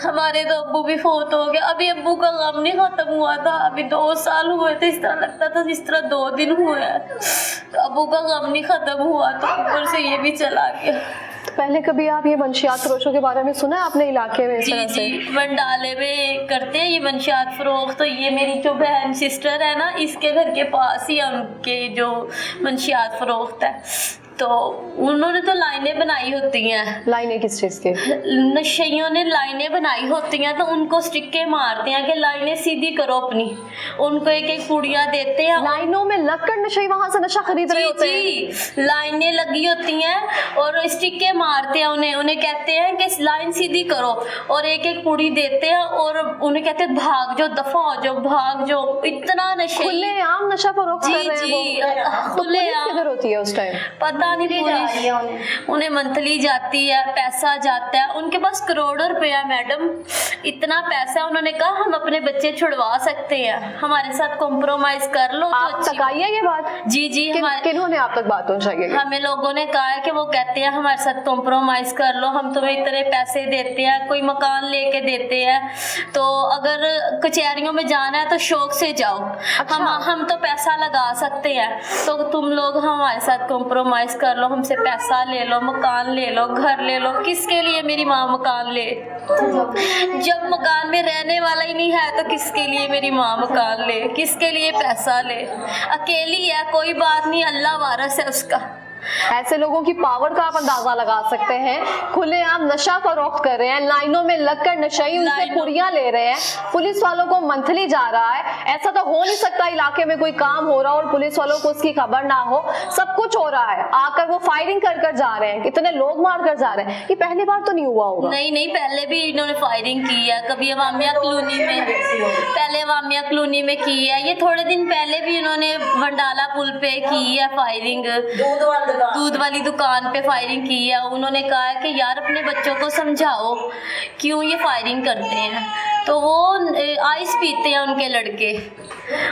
हमारे तो अब्बू भी फोत हो गया। अभी अब्बू का गम नहीं ख़त्म हुआ था, अभी 2 साल हुए थे। इस तरह लगता था जिस तरह 2 दिन हुए हैं। तो अब्बू का गम नहीं ख़त्म हुआ तो ऊपर से ये भी चला गया। पहले कभी आप ये मंशियात फरोशों के बारे में सुना है आपने इलाके में? जी, वंडाले में करते हैं ये मंशियात फरोख्त। तो ये मेरी जो बहन सिस्टर है ना, इसके घर के पास ही उनके जो मंशियात फरोख्त है। तो उन्होंने तो लाइनें बनाई होती हैं, लाइनें किस चीज के? नशेइयों ने लाइनें बनाई होती हैं, तो उनको स्टिक्के मारते हैं कि लाइनें सीधी करो अपनी, उनको एक एक पुड़िया देते हैं। लाइनों में लगकर नशे वहां से नशा खरीद रहे होते हैं। जी, लाइनें लगी होती हैं और स्टिक्के मारते हैं उन्हें कहते हैं कि लाइन सीधी करो, और एक एक पुड़ी देते हैं और उन्हें कहते हैं भाग जाओ, दफा हो जाओ, भाग जाओ। इतना नशे, खुलेआम नशा फरोख्त कर रहे हैं वो। तो पुलिस किधर होती है उस टाइम? पता नहीं, पुलिस उन्हें मंथली जाती है, पैसा जाता है, उनके पास करोड़ों रुपया मैडम, इतना पैसा। उन्होंने कहा हम अपने बच्चे छुड़वा सकते हैं, हमारे साथ कॉम्प्रोमाइज कर लो। आप तो तक आई है ये बात? जी जी, किन्होंने आप तक बात पहुंचाई? हमें लोगों ने कहा है कि वो कहते हैं हमारे साथ कॉम्प्रोमाइज कर लो, हम तुम्हें इतने पैसे देते हैं, कोई मकान लेके देते हैं, तो अगर कचहरियों में जाना है तो शौक से जाओ। अच्छा। हम तो पैसा लगा सकते हैं, तो तुम लोग हमारे साथ कॉम्प्रोमाइज कर लो, हमसे पैसा ले लो, मकान ले लो, घर ले लो। किसके लिए मेरी माँ मकान ले? जब मकान में रहने वाला ही नहीं है तो किसके लिए मेरी माँ मकान ले, किसके लिए पैसा ले? अकेली है, कोई बात नहीं, अल्लाह वारिस है उसका। ऐसे लोगों की पावर का आप अंदाजा लगा सकते हैं। खुलेआम नशा फरोख्त कर रहे हैं, लाइनों में लगकर नशई उनसे पुड़िया ले रहे हैं, पुलिस वालों को मंथली जा रहा है। ऐसा तो हो नहीं सकता इलाके में कोई काम हो रहा हो और पुलिस वालों को उसकी खबर ना हो। सब कुछ हो रहा है, आकर वो फायरिंग कर कर जा रहे हैं, कितने लोग मार कर जा रहे हैं। ये पहली बार तो नहीं हुआ होगा? नहीं, पहले भी इन्होंने फायरिंग की है, कभी अवामिया कॉलोनी में, पहले अवामिया कॉलोनी में की है, ये थोड़े दिन पहले भी इन्होंने वंडाला पुल पे की है फायरिंग, दूध वाली दुकान पे फायरिंग की है। उन्होंने कहा है कि यार अपने बच्चों को समझाओ क्यों ये फायरिंग करते हैं, तो वो आइस पीते हैं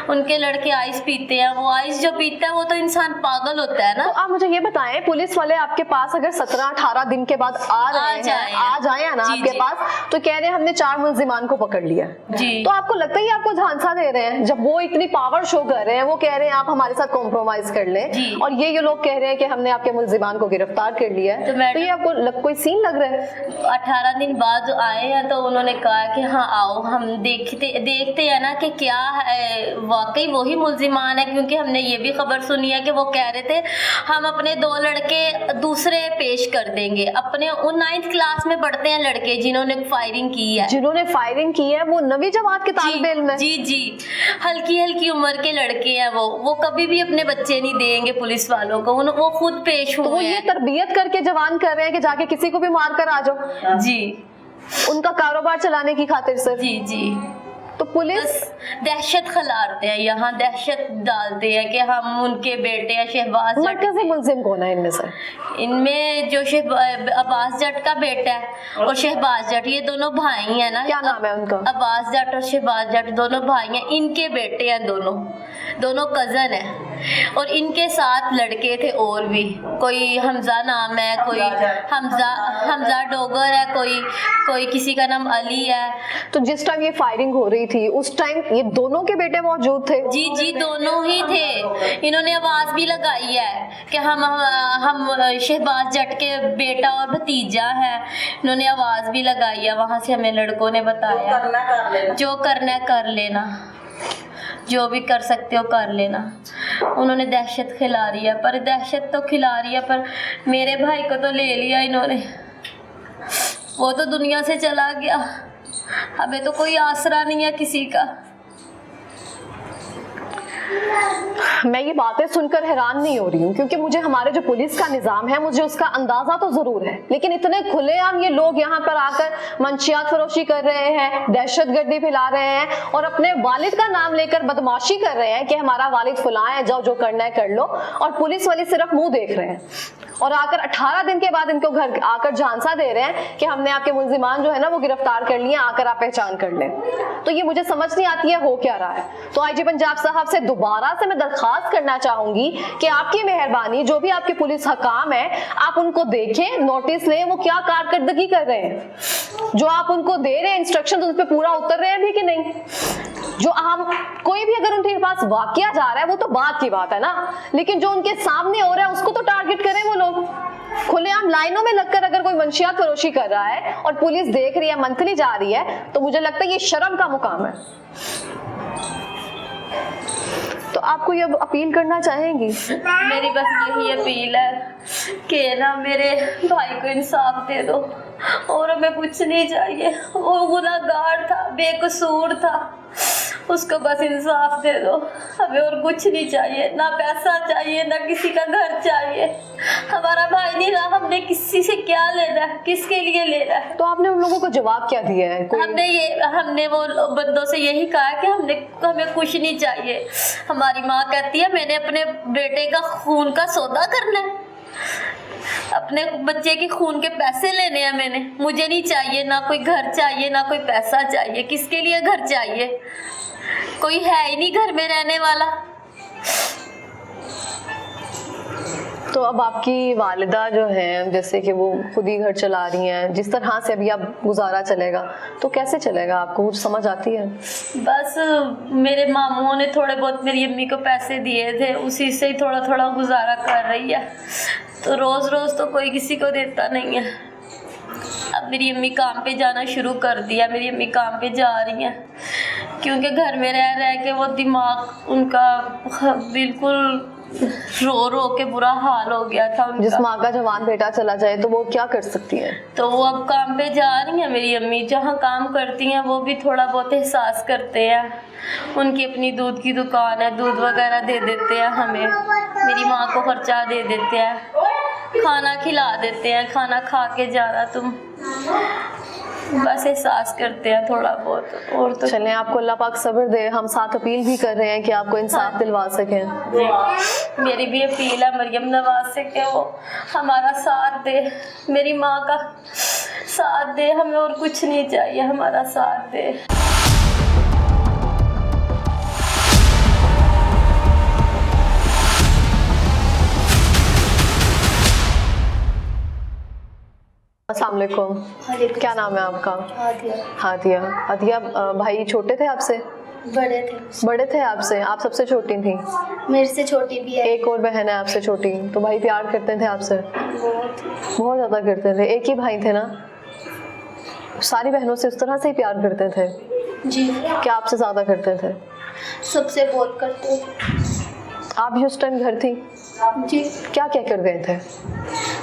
उनके लड़के आइस पीते हैं। वो आइस जो पीता है वो तो इंसान पागल होता है ना। तो आप मुझे ये बताएं, पुलिस वाले आपके पास अगर 17-18 दिन के बाद आ जाए ना आपके पास, तो कह रहे हैं हमने 4 मुल्जिमान को पकड़ लिया जी, तो आपको लगता है आपको झांसा दे रहे हैं? जब वो इतनी पावर शो कर रहे हैं, वो कह रहे हैं आप हमारे साथ कॉम्प्रोमाइज कर लें, और ये लोग कह रहे हैं कि हमने आपके मुल्जिमान को गिरफ्तार कर लिया है, तो ये आपको कोई सीन लग रहा है? 18 दिन बाद आए हैं तो उन्होंने कहा कि हाँ आओ हम देखते हैं ना कि क्या है वाकई वही मुल्जिमान है, क्योंकि हमने ये भी खबर सुनी है कि वो कह रहे थे हम अपने 2 लड़के दूसरे पेश कर देंगे। अपने उन 9th क्लास में पढ़ते हैं लड़के जिन्होंने फायरिंग की है, वो 9वीं जमात के तालिबे इल्म हैं। जी, हल्की उम्र के लड़के हैं, वो कभी भी अपने बच्चे नहीं देंगे पुलिस वालों को, वो खुद पेश हुए। तो वो ये तरबियत करके जवान कर रहे हैं कि जाके किसी को भी मार कर आ जाओ जी, उनका कारोबार चलाने की खातिर सिर्फ। जी। तो पुलिस दहशत खिलाते हैं, यहाँ दहशत डालते हैं कि हम उनके बेटे हैं शहबाज जट। मरकज़ी मुल्जिम कौन है इनमें से? इनमें जो अब्बास जट का बेटा है और शहबाज जट, ये दोनों भाई हैं ना। क्या नाम है उनका? अब्बास जट और शहबाज जट दोनों भाई हैं, इनके बेटे हैं, दोनों कजन हैं। और इनके साथ लड़के थे और भी, कोई हमजा नाम है, कोई हमजा डोगर है, कोई किसी का नाम अली है। तो जिस टाइम ये फायरिंग हो रही थी उस टाइम ये दोनों के बेटे मौजूद थे? जी, दोनों ही थे। इन्होंने आवाज भी लगाई है कि हम शहबाज जट के बेटा और भतीजा है। इन्होंने आवाज भी लगाई है, वहां से हमें लड़कों ने बताया जो करना है कर लेना, जो भी कर सकते हो कर लेना। उन्होंने दहशत खिला रही है, पर दहशत तो खिला रही है, पर मेरे भाई को तो ले लिया इन्होंने, वो तो दुनिया से चला गया, हमें तो कोई आसरा नहीं है किसी का। मैं ये बातें सुनकर हैरान नहीं हो रही हूँ, क्योंकि मुझे हमारे जो पुलिस का निजाम है मुझे उसका अंदाजा तो जरूर है, लेकिन इतने खुलेआम ये लोग यहाँ पर आकर मंशियात फरोशी कर रहे हैं, दहशतगर्दी फैला रहे हैं और अपने वालिद का नाम लेकर बदमाशी कर रहे हैं कि हमारा वालिद फुलां है, जाओ जो करना है कर लो, और पुलिस वाले सिर्फ मुंह देख रहे हैं। और आकर 18 दिन के बाद इनको घर आकर झांसा दे रहे हैं कि हमने आपके मुल्जिमान जो है ना वो गिरफ्तार कर लिए, आकर आप पहचान कर लें। तो ये मुझे समझ नहीं आती है हो क्या रहा है। तो आईजी पंजाब साहब से दोबारा से मैं दरखास्त करना चाहूंगी कि आपकी मेहरबानी, जो भी आपके पुलिस हकाम है आप उनको देखें, नोटिस लें, वो क्या कारकर्दगी कर रहे हैं, जो आप उनको दे रहे हैं इंस्ट्रक्शन उस पर पूरा उतर रहे हैं भी कि नहीं। जो हम कोई भी अगर उनके पास वाकया जा रहा है वो तो बात की बात है ना, लेकिन जो उनके सामने हो रहा है उसको तो टारगेट करें वो लोग। खुलेआम लाइनों में लगकर अगर कोई मंशियात फरोशी कर रहा है और पुलिस देख रही है, मंथली जा रही है, तो मुझे लगता है ये शर्म का मुकाम है। तो आप कोई अब अपील करना चाहेंगी? मेरी बस यही अपील है कि ना मेरे भाई को इंसाफ दे दो, और हमें कुछ नहीं चाहिए। वो गुनहगार था, बेकसूर था, उसको बस इंसाफ दे दो। हमें और कुछ नहीं चाहिए, ना पैसा चाहिए, ना किसी का घर चाहिए। हमारा भाई नहीं रहा, हमने किसी से क्या लेना है, किसके लिए लेना है? तो आपने उन लोगों को जवाब क्या दिया है? हमने वो बंदों से यही कहा कि हमें कुछ नहीं चाहिए। हमारी माँ कहती है मैंने अपने बेटे का खून का सौदा करना है, अपने बच्चे के खून के पैसे लेने हैं मैंने। मुझे नहीं चाहिए, ना कोई घर चाहिए, ना कोई पैसा चाहिए। किसके लिए घर चाहिए? कोई है ही नहीं घर में रहने वाला। तो अब आपकी वालिदा जो हैं, जैसे कि वो खुद ही घर चला रही हैं, जिस तरह से अभी आप गुजारा चलेगा तो कैसे चलेगा? आपको कुछ समझ आती है? बस मेरे मामूओं ने थोड़े बहुत मेरी अम्मी को पैसे दिए थे, उसी से ही थोड़ा थोड़ा गुजारा कर रही है। तो रोज़ रोज़ तो कोई किसी को देता नहीं है। अब मेरी अम्मी काम पे जाना शुरू कर दिया, मेरी अम्मी काम पे जा रही हैं, क्योंकि घर में रह रह के वो दिमाग उनका बिल्कुल रो रो के बुरा हाल हो गया था उनका। जिस माँ का जवान बेटा चला जाए तो वो क्या कर सकती है? तो वो अब काम पे जा रही हैं मेरी अम्मी। जहाँ काम करती हैं वो भी थोड़ा बहुत एहसास करते हैं। उनकी अपनी दूध की दुकान है, दूध वगैरह दे देते हैं हमें, मेरी माँ को खर्चा दे देते हैं, खाना खिला देते हैं, खाना खा के जाना तुम। बस एहसास करते हैं थोड़ा बहुत, और तो चलें, आपको अल्लाह पाक सब्र दे। हम साथ अपील भी कर रहे हैं कि आपको इंसाफ दिलवा सकें। जी, मेरी भी अपील है मरियम नवाज से कि वो हमारा साथ दे, मेरी माँ का साथ दे। हमें और कुछ नहीं चाहिए, हमारा साथ दे। अस्सलाम वालेकुम। क्या नाम है आपका? हादिया। हादिया, भाई छोटे थे आपसे? बड़े थे आपसे? आप सबसे छोटी थी? मेरे से छोटी भी है। एक और बहन है आपसे छोटी। तो भाई प्यार करते थे आपसे? बहुत ज़्यादा करते थे। एक ही भाई थे ना? सारी बहनों से उस तरह से ही प्यार करते थे? जी। क्या आपसे ज़्यादा करते थे? सबसे बहुत करते थे। आप भी उस टाइम घर थी? जी। क्या क्या कर गए थे?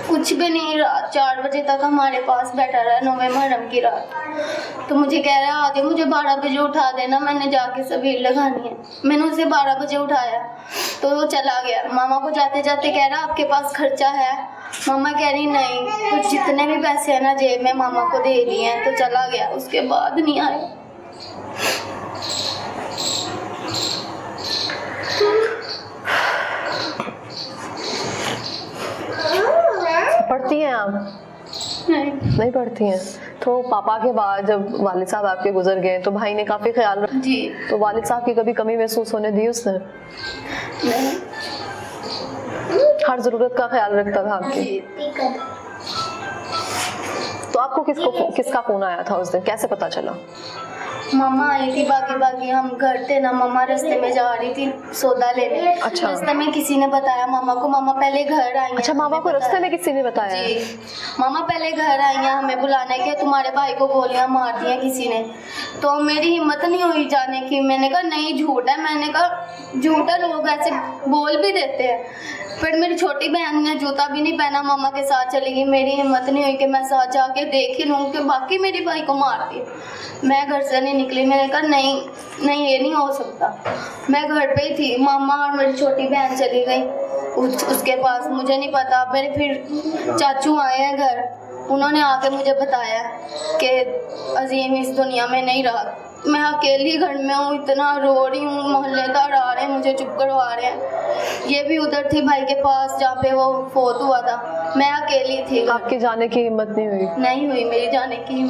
कुछ भी नहीं, रात 4 बजे तक हमारे पास बैठा रहा, 9वें मुहर्रम की रात। तो मुझे कह रहा है आदि मुझे 12 बजे उठा देना, मैंने जाके सबील लगानी है। मैंने उसे 12 बजे उठाया तो वो चला गया। मामा को जाते जाते कह रहा आपके पास खर्चा है? मामा कह रही नहीं, तो जितने भी पैसे हैं ना जेब में मामा को दे दिए हैं। तो चला गया, उसके बाद नहीं आया। पढ़ती हैं आप? नहीं पढ़ती हैं। तो पापा के बाद जब वालिद साहब आपके गुजर गए तो भाई ने काफ़ी ख्याल रखा? जी। तो वालिद साहब की कभी कमी महसूस होने दी उसने? नहीं। हर ज़रूरत का ख्याल रखता था आपकी? जी। तो आपको किसका फ़ोन आया था उस दिन, कैसे पता चला? मामा आई थी बागी बागी, हम घर थे ना, मामा रास्ते में जा रही थी सौदा लेने। अच्छा। रास्ते में किसी ने बताया मामा को, मामा पहले घर आई हैं। अच्छा, मामा को रास्ते में किसी ने बताया? जी, मामा पहले घर आई हैं हमें बुलाने के, तुम्हारे भाई को गोलियां मार दी हैं किसी ने। तो मेरी हिम्मत नहीं हुई जाने की। मैंने कहा नहीं झूठ है, मैंने कहा झूठ है, लोग ऐसे बोल भी देते हैं। फिर मेरी छोटी बहन ने जूता भी नहीं पहना, मामा के साथ चली गई। मेरी हिम्मत नहीं हुई कि मैं साथ जाके देख ही लूँ कि बाकी मेरे भाई को मार दी। मैं घर से नहीं निकली। मैंने कहा नहीं ये नहीं हो सकता। मैं घर पे ही थी, मामा और मेरी छोटी बहन चली गई उसके पास। मुझे नहीं पता। मेरे फिर चाचू आए हैं घर, उन्होंने आके मुझे बताया कि अजीम इस दुनिया में नहीं रहा। मैं अकेली घर में हूँ, इतना रो रही हूँ, मोहल्लेदार आ रहे हैं मुझे चुप करवा रहे हैं। ये भी उधर थी भाई के पास जहाँ पे वो फोत हुआ था, मैं अकेली थी। आपके जाने की हिम्मत नहीं हुई? मेरी जाने की।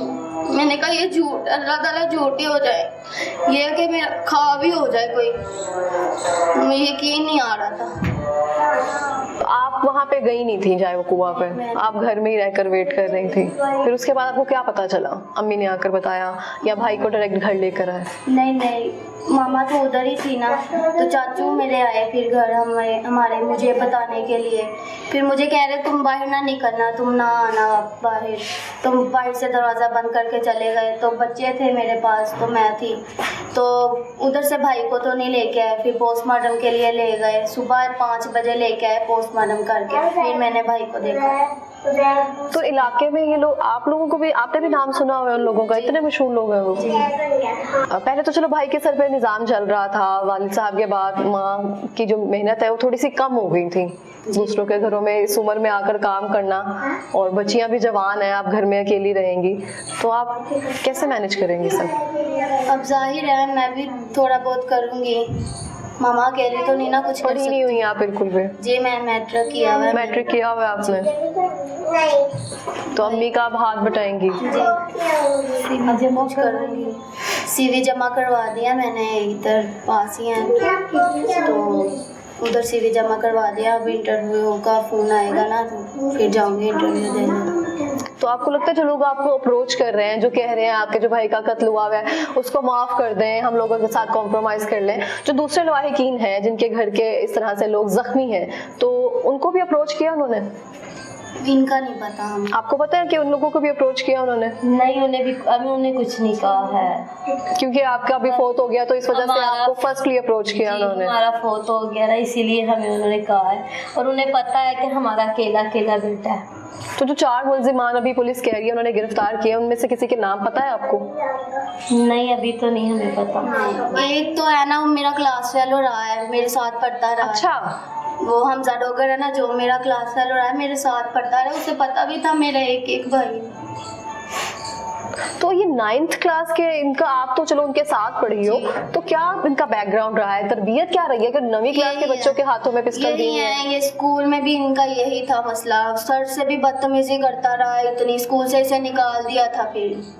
मैंने कहा ये झूठ, अल्लाह ताला झूठ ही हो जाए, ये कि मेरा खा भी हो जाए कोई। मुझे यकीन नहीं आ रहा था। तो आप वहाँ पे गई नहीं थी जाए वो कुआं पे, आप घर में ही रहकर वेट कर रही थी? फिर उसके बाद आपको क्या पता चला? अम्मी ने आकर बताया या भाई को डायरेक्ट घर लेकर आए? नहीं, मामा तो उधर ही थी ना, तो चाचू मेरे आए फिर घर हमारे मुझे बताने के लिए। फिर मुझे कह रहे तुम बाहर ना निकलना, तुम ना आना बाहर। तुम बाहर से दरवाज़ा बंद करके चले गए। तो बच्चे थे मेरे पास, तो मैं थी। तो उधर से भाई को तो नहीं लेके आए, फिर पोस्टमार्टम के लिए ले गए। सुबह 5 बजे लेके आए पोस्टमार्टम करके, फिर मैंने भाई को देखा। तो इलाके में ये लोग, आप लोगों को भी, आपने भी नाम सुना हुआ है उन लोगों का, इतने मशहूर लोग हैं वो। पहले तो चलो भाई के सर पे निजाम चल रहा था, वालिद साहब के बाद माँ की जो मेहनत है वो थोड़ी सी कम हो गई थी, दूसरों के घरों में इस उम्र में आकर काम करना, और बच्चियां भी जवान हैं, आप घर में अकेली रहेंगी, तो आप कैसे मैनेज करेंगी सब? अब जाहिर है मैं भी थोड़ा बहुत करूँगी, मामा अकेले तो नहीं ना कुछ कर पढ़ी नहीं हुई आप बिल्कुल भी? जी मैं मैट्रिक किया हुआ है। मैट्रिक किया हुआ है आपने? तो अम्मी का आप हाथ बटाएंगी? जी कुछ करूँगी। CV जमा करवा दिया मैंने, इधर पास ही है तो उधर CV जमा करवा दिया। अब इंटरव्यू का फ़ोन आएगा ना तो फिर जाऊँगी इंटरव्यू देने। तो आपको लगता है जो लोग आपको अप्रोच कर रहे हैं, जो कह रहे हैं आपके जो भाई का कत्ल हुआ है उसको माफ कर दें, हम लोगों के साथ कॉम्प्रोमाइज कर लें, जो दूसरे लवाहिकीन हैं जिनके घर के इस तरह से लोग जख्मी हैं, तो उनको भी अप्रोच किया उन्होंने? इनका नहीं पता हम। आपको पता है कि उन लोगों को भी अप्रोच किया उन्होंने? नहीं, उन्हें भी अभी उन्हें कुछ नहीं कहा है, क्योंकि आपका भी फोत हो गया तो इस वजह से आपको फर्स्टली अप्रोच किया उन्होंने? हमारा फोत हो गया ना, इसीलिए हमें उन्होंने कहा है, और उन्हें पता है कि हमारा अकेला अकेला बेटा है। तो जो 4 मुल्जिमान अभी पुलिस कह रही है उन्होंने गिरफ्तार किए, उनमें से किसी के नाम पता है आपको? नहीं, अभी तो नहीं हमें पता। एक तो है ना वो मेरा क्लास फेलो रहा है, मेरे साथ पढ़ता रहा। अच्छा, वो हमजा डोगर है ना जो मेरा क्लास फेलो रहा है, मेरे साथ पढ़ता रहा, उसे पता भी था मेरा एक भाई। तो ये 9th क्लास के इनका, आप तो चलो उनके साथ पढ़ी हो, तो क्या इनका बैकग्राउंड रहा है, तरबियत क्या रही है कि 9वीं क्लास के बच्चों के हाथों में पिस्टल दी यही है? है, ये स्कूल में भी इनका यही था मसला, सर से भी बदतमीजी करता रहा, इतनी स्कूल से इसे निकाल दिया था, फिर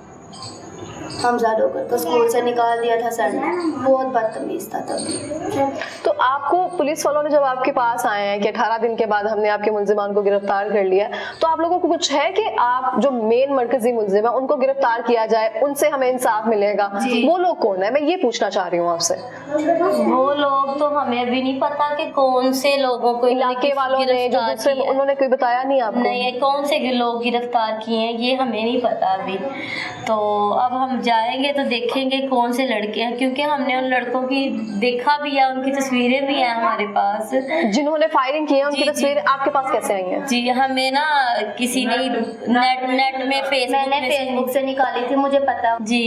हमजा डोगर को स्कूल से निकाल दिया था सर ने, बहुत बदतमीज था तब। तो आपको पुलिस वालों ने जब आपके पास आए हैं कि 18 दिन के बाद हमने आपके मुल्जिमान को गिरफ्तार कर लिया, तो आप लोगों को कुछ है कि आप जो मेन मरकजी मुल्जिम है उनको गिरफ्तार किया जाए, उनसे हमें इंसाफ मिलेगा? वो लोग कौन है, मैं ये पूछना चाह रही हूँ आपसे। वो लोग तो हमें अभी नहीं पता कि कौन से लोगों को इलाके वालों ने जो दूसरे, उन्होंने कोई बताया नहीं आपको? नहीं, कौन से लोग गिरफ्तार किए हैं ये हमें नहीं पता अभी। तो अब हम जाएंगे तो देखेंगे कौन से लड़के हैं, क्योंकि हमने उन लड़कों की देखा भी है, उनकी तस्वीरें भी हैं हमारे पास। जिन्होंने फायरिंग की है उनकी तस्वीरें आपके पास कैसे आई हैं? जी, हमें ना किसी ने नेट में फेसबुक से निकाली थी, मुझे पता। जी,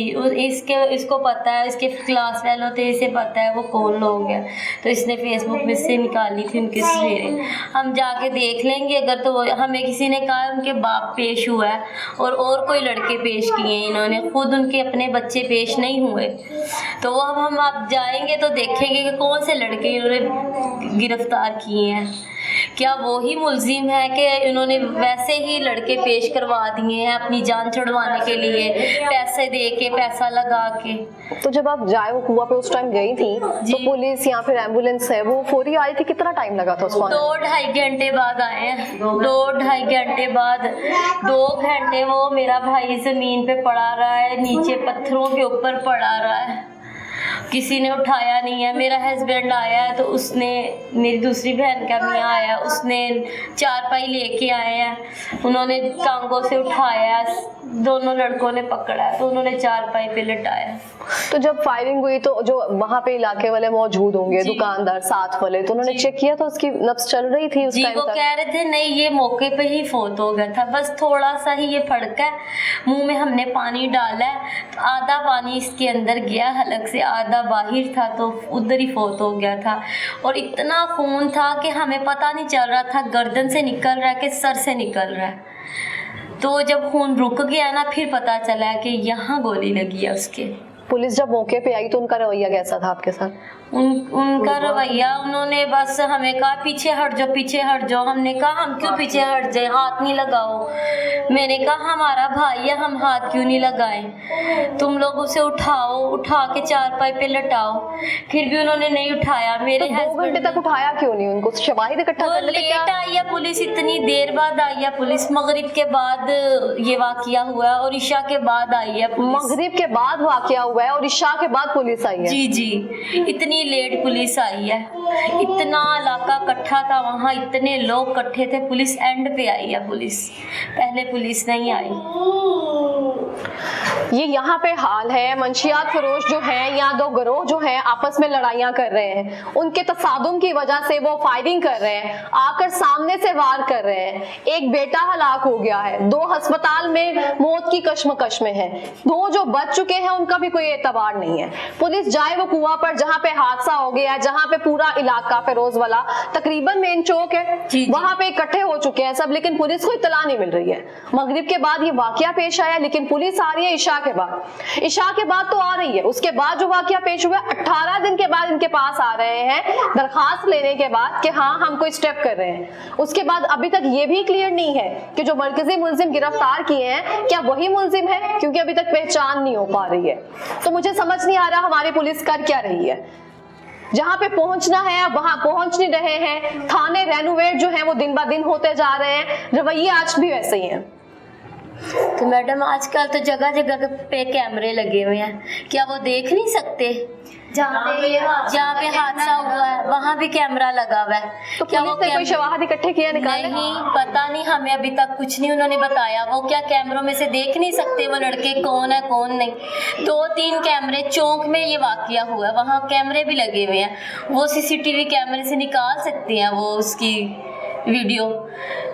इसको पता है, इसके क्लास वालों थे, इसे पता है वो कौन लोग हैं, तो इसने फेसबुक में से निकाली थी उनकी तस्वीरें। हम जाके देख लेंगे, अगर तो हमें किसी ने कहा उनके बाप पेश हुआ है और कोई लड़के पेश किए हैं, इन्होंने खुद उनके अपने बच्चे पेश नहीं हुए, तो वो हम आप जाएंगे तो देखेंगे कि कौन से लड़के इन्होंने गिरफ्तार किए हैं। क्या वो ही मुल्जिम है कि इन्होंने वैसे ही लड़के पेश करवा दिए हैं अपनी जान छुड़वाने के लिए, पैसे दे के, पैसा लगा के? तो जब आप जाए वो कुआं पे उस टाइम गई थी, तो पुलिस या फिर एम्बुलेंस है वो फौरी आई थी? कितना टाइम लगा था उसको? 2-2.5 घंटे बाद आए हैं, 2-2.5 घंटे बाद। 2 घंटे वो मेरा भाई जमीन पे पड़ा रहा है, नीचे पत्थरों के ऊपर पड़ा रहा है, किसी ने उठाया नहीं है। मेरा हस्बैंड आया है तो उसने, मेरी दूसरी बहन का मियाँ आया, उसने चारपाई लेके आए हैं, उन्होंने टांगों से उठाया, दोनों लड़कों ने पकड़ा है तो उन्होंने चारपाई पे लटाया। तो जब फायरिंग हुई तो जो वहाँ पे इलाके वाले मौजूद होंगे, दुकानदार साथ वाले, तो उन्होंने चेक किया तो उसकी नब्ज चल रही थी उस टाइम तक? वो कह रहे थे नहीं, ये मौके पे ही फोत हो गया था, बस थोड़ा सा ही ये फड़का है, मुंह में हमने पानी डाला है, आधा पानी इसके अंदर गया हलक से, आधा बाहर था, तो उधर ही फोत हो गया था। और इतना खून था कि हमें पता नहीं चल रहा था गर्दन से निकल रहा है कि सर से निकल रहा है। तो जब खून रुक गया ना, फिर पता चला कि यहाँ गोली लगी है उसके। पुलिस जब मौके पे आई तो उनका रवैया कैसा था आपके साथ? उनका रवैया, उन्होंने बस हमें कहा पीछे हट जाओ, पीछे हट जाओ। हमने कहा हम क्यों पीछे हट जाए, हाथ नहीं लगाओ। मैंने कहा हमारा भाई है, हम हाथ क्यों नहीं लगाएं, तुम लोग उसे उठाओ, उठा के चारपाई पे लटाओ। फिर भी उन्होंने नहीं उठाया। मेरे तो 2 घंटे तक उठाया क्यों नहीं उनको? शवाहिद इकट्ठा करने के क्या? लेट आई है पुलिस, इतनी देर बाद आई है पुलिस, मगरिब के बाद ये वाकया हुआ है और ईशा के बाद आई है पुलिस। मगरिब के बाद वाकया हुआ है और ईशा के बाद पुलिस आई है? जी जी, इतनी लेट पुलिस आई है। इतना इलाका इकट्ठा था वहाँ, इतने लोग इकट्ठे थे, पुलिस एंड पे आई है पुलिस, पहले पुलिस नहीं आई। ये यहाँ पे हाल है, मंशियात फरोश जो हैं या दो गिरोह जो हैं आपस में लड़ाइयाँ कर रहे हैं, उनके तसादुम की वजह से वो फायरिंग कर रहे हैं, आकर सामने से वार कर रहे हैं। एक बेटा हलाक हो गया है, 2 अस्पताल में मौत की कश्मकश में है, 2 जो बच चुके हैं उनका भी कोई एतबार नहीं है। पुलिस जाए वो कुआं पर जहाँ पे हादसा हो गया है, जहाँ पे पूरा इलाका फिरोज वाला तकरीबन मेन चौक है, वहां पे इकट्ठे हो चुके हैं सब, लेकिन पुलिस को इत्तला नहीं मिल रही है। मगरिब के बाद ये वाकया पेश आया, लेकिन पुलिस आ रही है इशा के बाद तो आ रही है। उसके बाद जो वाकया पेश हुआ 18 दिन के बाद इनके पास आ रहे हैं दरखास्त लेने के बाद कि हाँ हम कोई स्टेप कर रहे हैं। उसके बाद अभी तक ये भी क्लियर नहीं है कि जो मरकजी मुल्जिम गिरफ्तार किए हैं क्या वही मुल्जिम है, क्योंकि अभी तक पहचान नहीं हो पा रही है। तो मुझे समझ नहीं आ रहा हमारी पुलिस कर क्या रही है। जहां पे पहुंचना है वहां पहुंच नहीं रहे हैं। थाने रेनोवेट जो है वो दिन ब दिन होते जा रहे हैं, रवैये आज भी वैसे ही हैं। तो मैडम आजकल तो जगह जगह पे कैमरे लगे हुए हैं, क्या वो देख नहीं सकते? जहाँ पे हादसा हुआ है वहाँ भी कैमरा लगा हुआ है। तो क्या वो कोई शवाहद इकट्ठे किया निकाले? नहीं, पता नहीं, हमें अभी तक कुछ नहीं उन्होंने बताया। वो क्या कैमरों में से देख नहीं सकते वो लड़के कौन है कौन नहीं? 2-3 कैमरे चौक में ये वाकया हुआ है, वहाँ कैमरे भी लगे हुए हैं, वो सीसीटीवी कैमरे से निकाल सकते हैं वो उसकी वीडियो,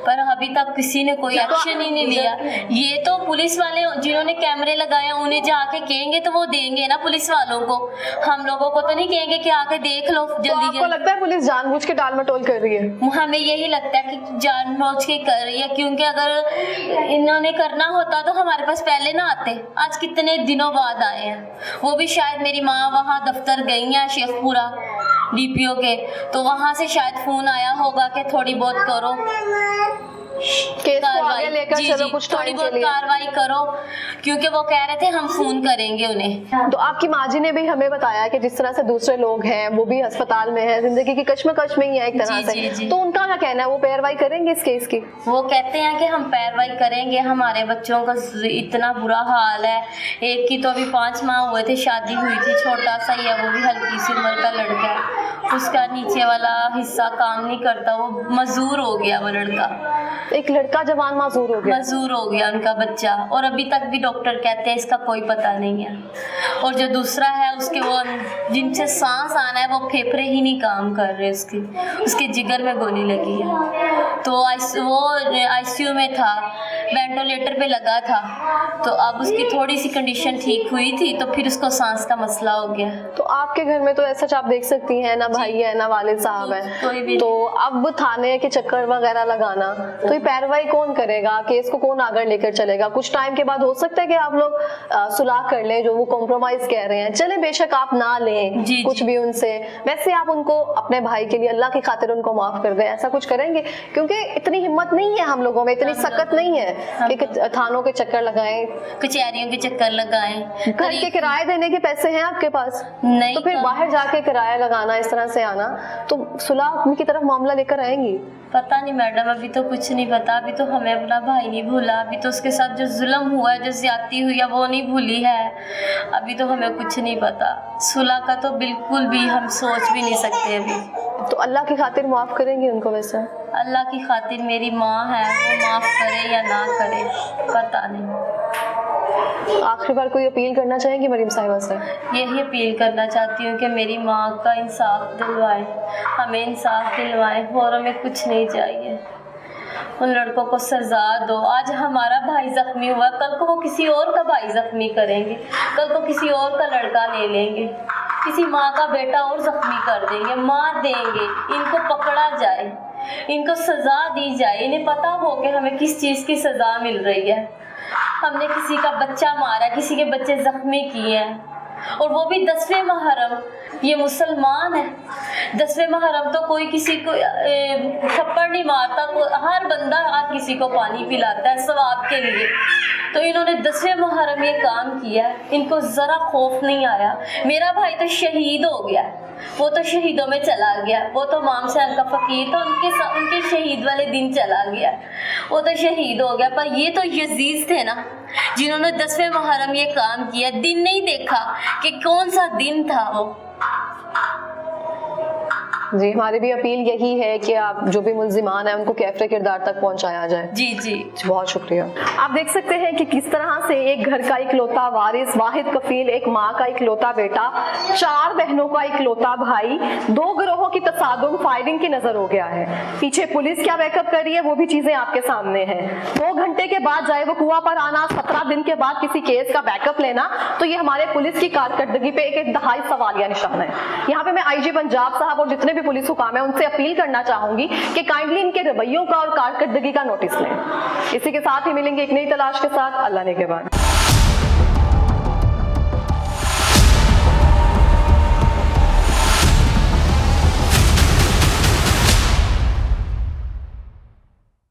पर अभी तक किसी ने कोई एक्शन ही नहीं लिया। ये तो पुलिस वाले जिन्होंने कैमरे लगाए उन्हें जाके कहेंगे तो वो देंगे ना पुलिस वालों को, हम लोगों को तो नहीं कहेंगे कि आके देख लो जल्दी तो आपको लगता है पुलिस जानबूझ के टाल मटोल कर रही है? हमें यही लगता है कि जानबूझ के कर रही है, क्योंकि अगर इन्होंने करना होता तो हमारे पास पहले ना आते। आज कितने दिनों बाद आए हैं, वो भी शायद मेरी माँ वहाँ दफ्तर गई हैं शेखपुरा डीपीओ के, तो वहां से शायद फोन आया होगा कि थोड़ी बहुत करो केस को आगे लेकर चलो, कुछ थोड़ी बहुत कार्रवाई करो, क्योंकि वो कह रहे थे हम फोन करेंगे उन्हें। तो आपकी माँ जी ने भी हमें बताया कि जिस तरह से दूसरे लोग हैं वो भी अस्पताल में हैं, जिंदगी की कश्मकश में ही है एक तरह से, तो उनका क्या कहना है? वो पैरवाई करेंगे इस केस की? वो कहते हैं कि हम पैरवाई करेंगे, हमारे बच्चों का इतना बुरा हाल है। एक की तो अभी 5 माह हुए थे, शादी हुई थी, छोटा सा ही है, वो भी हल्की सी उम्र का लड़का है, उसका नीचे वाला हिस्सा काम नहीं करता, वो मजदूर हो गया वो लड़का। एक लड़का जवान मजदूर हो गया उनका बच्चा, और अभी तक भी डॉक्टर कहते हैं इसका कोई पता नहीं है। और जो दूसरा है उसके वो जिनसे सांस आना है वो फेफड़े ही नहीं काम कर रहे, उसके जिगर में गोली लगी है, तो वो आईसीयू में था, वेंटिलेटर पे लगा था, तो अब उसकी थोड़ी सी कंडीशन ठीक हुई थी तो फिर उसको सांस का मसला हो गया। तो आपके घर में तो ऐसा आप देख सकती हैं, ना भाई है ना वालिद साहब है, तो अब थाने के चक्कर वगैरह लगाना, तो ये पैरवाई कौन करेगा? केस को कौन आगे लेकर चलेगा? कुछ टाइम के बाद हो सकता है कि आप लोग सुलह कर लें, जो वो कॉम्प्रोमाइज कह रहे हैं, चले बेशक आप ना लें कुछ भी उनसे, वैसे आप उनको अपने भाई के लिए अल्लाह की खातिर उनको माफ कर दें, ऐसा कुछ करेंगे? क्योंकि इतनी हिम्मत नहीं है हम लोगों में, इतनी सकत नहीं है कि थानों के चक्कर लगाएं, कचहरियों के चक्कर लगाएं। घर के किराए देने के पैसे हैं आपके पास नहीं, तो फिर बाहर जाके किराया लगाना, इस तरह से आना, तो सुलह की तरफ मामला लेकर आएंगी? पता नहीं मैडम, अभी तो कुछ नहीं पता। अभी तो हमें अपना भाई नहीं भूला, अभी तो उसके साथ जो जुल्म हुआ है, जो ज्यादती हुई है, वो नहीं भूली है। अभी तो हमें कुछ नहीं पता। सुलह का तो बिल्कुल भी हम सोच भी नहीं सकते अभी। तो अल्लाह की खातिर माफ करेंगे उनको? वैसे अल्लाह की खातिर मेरी माँ है, वो माफ करे या ना करे पता नहीं। आखिरी बार कोई अपील करना चाहेंगी मरीम साहिबा से? यही अपील करना चाहती हूँ कि मेरी माँ का इंसाफ दिलवाए, हमें इंसाफ दिलवाए, और हमें कुछ नहीं चाहिए। उन लड़कों को सजा दो। आज हमारा भाई जख्मी हुआ, कल को वो किसी और का भाई जख्मी करेंगे, कल को किसी और का लड़का ले लेंगे, किसी माँ का बेटा और जख्मी कर देंगे, मार देंगे। इनको पकड़ा जाए, इनको सजा दी जाए, इन्हें पता हो कि हमें किस चीज़ की सजा मिल रही है। हमने किसी का बच्चा मारा, किसी के बच्चे जख्मी किए हैं, और वो भी 10वें मुहर्रम। ये मुसलमान है, 10वें मुहर्रम तो कोई किसी को थप्पड़ नहीं मारता, हर बंदा आज किसी को पानी पिलाता है सवाब के लिए। तो इन्होंने 10वें मुहर्रम ये काम किया, इनको ज़रा खौफ नहीं आया। मेरा भाई तो शहीद हो गया, वो तो शहीदों में चला गया, वो तो माम से का फ़कीर था, उनके शहीद वाले दिन चला गया, वो तो शहीद हो गया। पर ये तो यजीज थे ना, जिन्होंने 10वें मुहर्रम ये काम किया। दिन नहीं देखा कि कौन सा दिन था वो। जी, हमारी भी अपील यही है कि आप जो भी मुल्जिमान है उनको कैफ़े किरदार तक पहुंचाया जाए। जी जी। बहुत शुक्रिया। आप देख सकते हैं कि किस तरह से एक घर का इकलौता वारिस, वाहिद कफील, एक माँ का इकलौता बेटा, 4 बहनों का इकलौता भाई, 2 गिरोहों की तसादुम फायरिंग की नजर हो गया है। पीछे पुलिस क्या बैकअप कर रही है वो भी चीजें आपके सामने हैं। 2 घंटे के बाद जाए वो कुआं पर आना, 17 दिन के बाद किसी केस का बैकअप लेना, तो ये हमारे पुलिस की कारकर्दगी पे एक दहाई सवालिया निशान है। यहाँ पे मैं आईजी पंजाब साहब और जितने भी पुलिस हुकाम है उनसे अपील करना चाहूंगी कि काइंडली इनके रवैयों का और कारकर्दगी का नोटिस लें। इसी के साथ ही मिलेंगे एक नई तलाश के साथ। अल्लाह ने के बाद।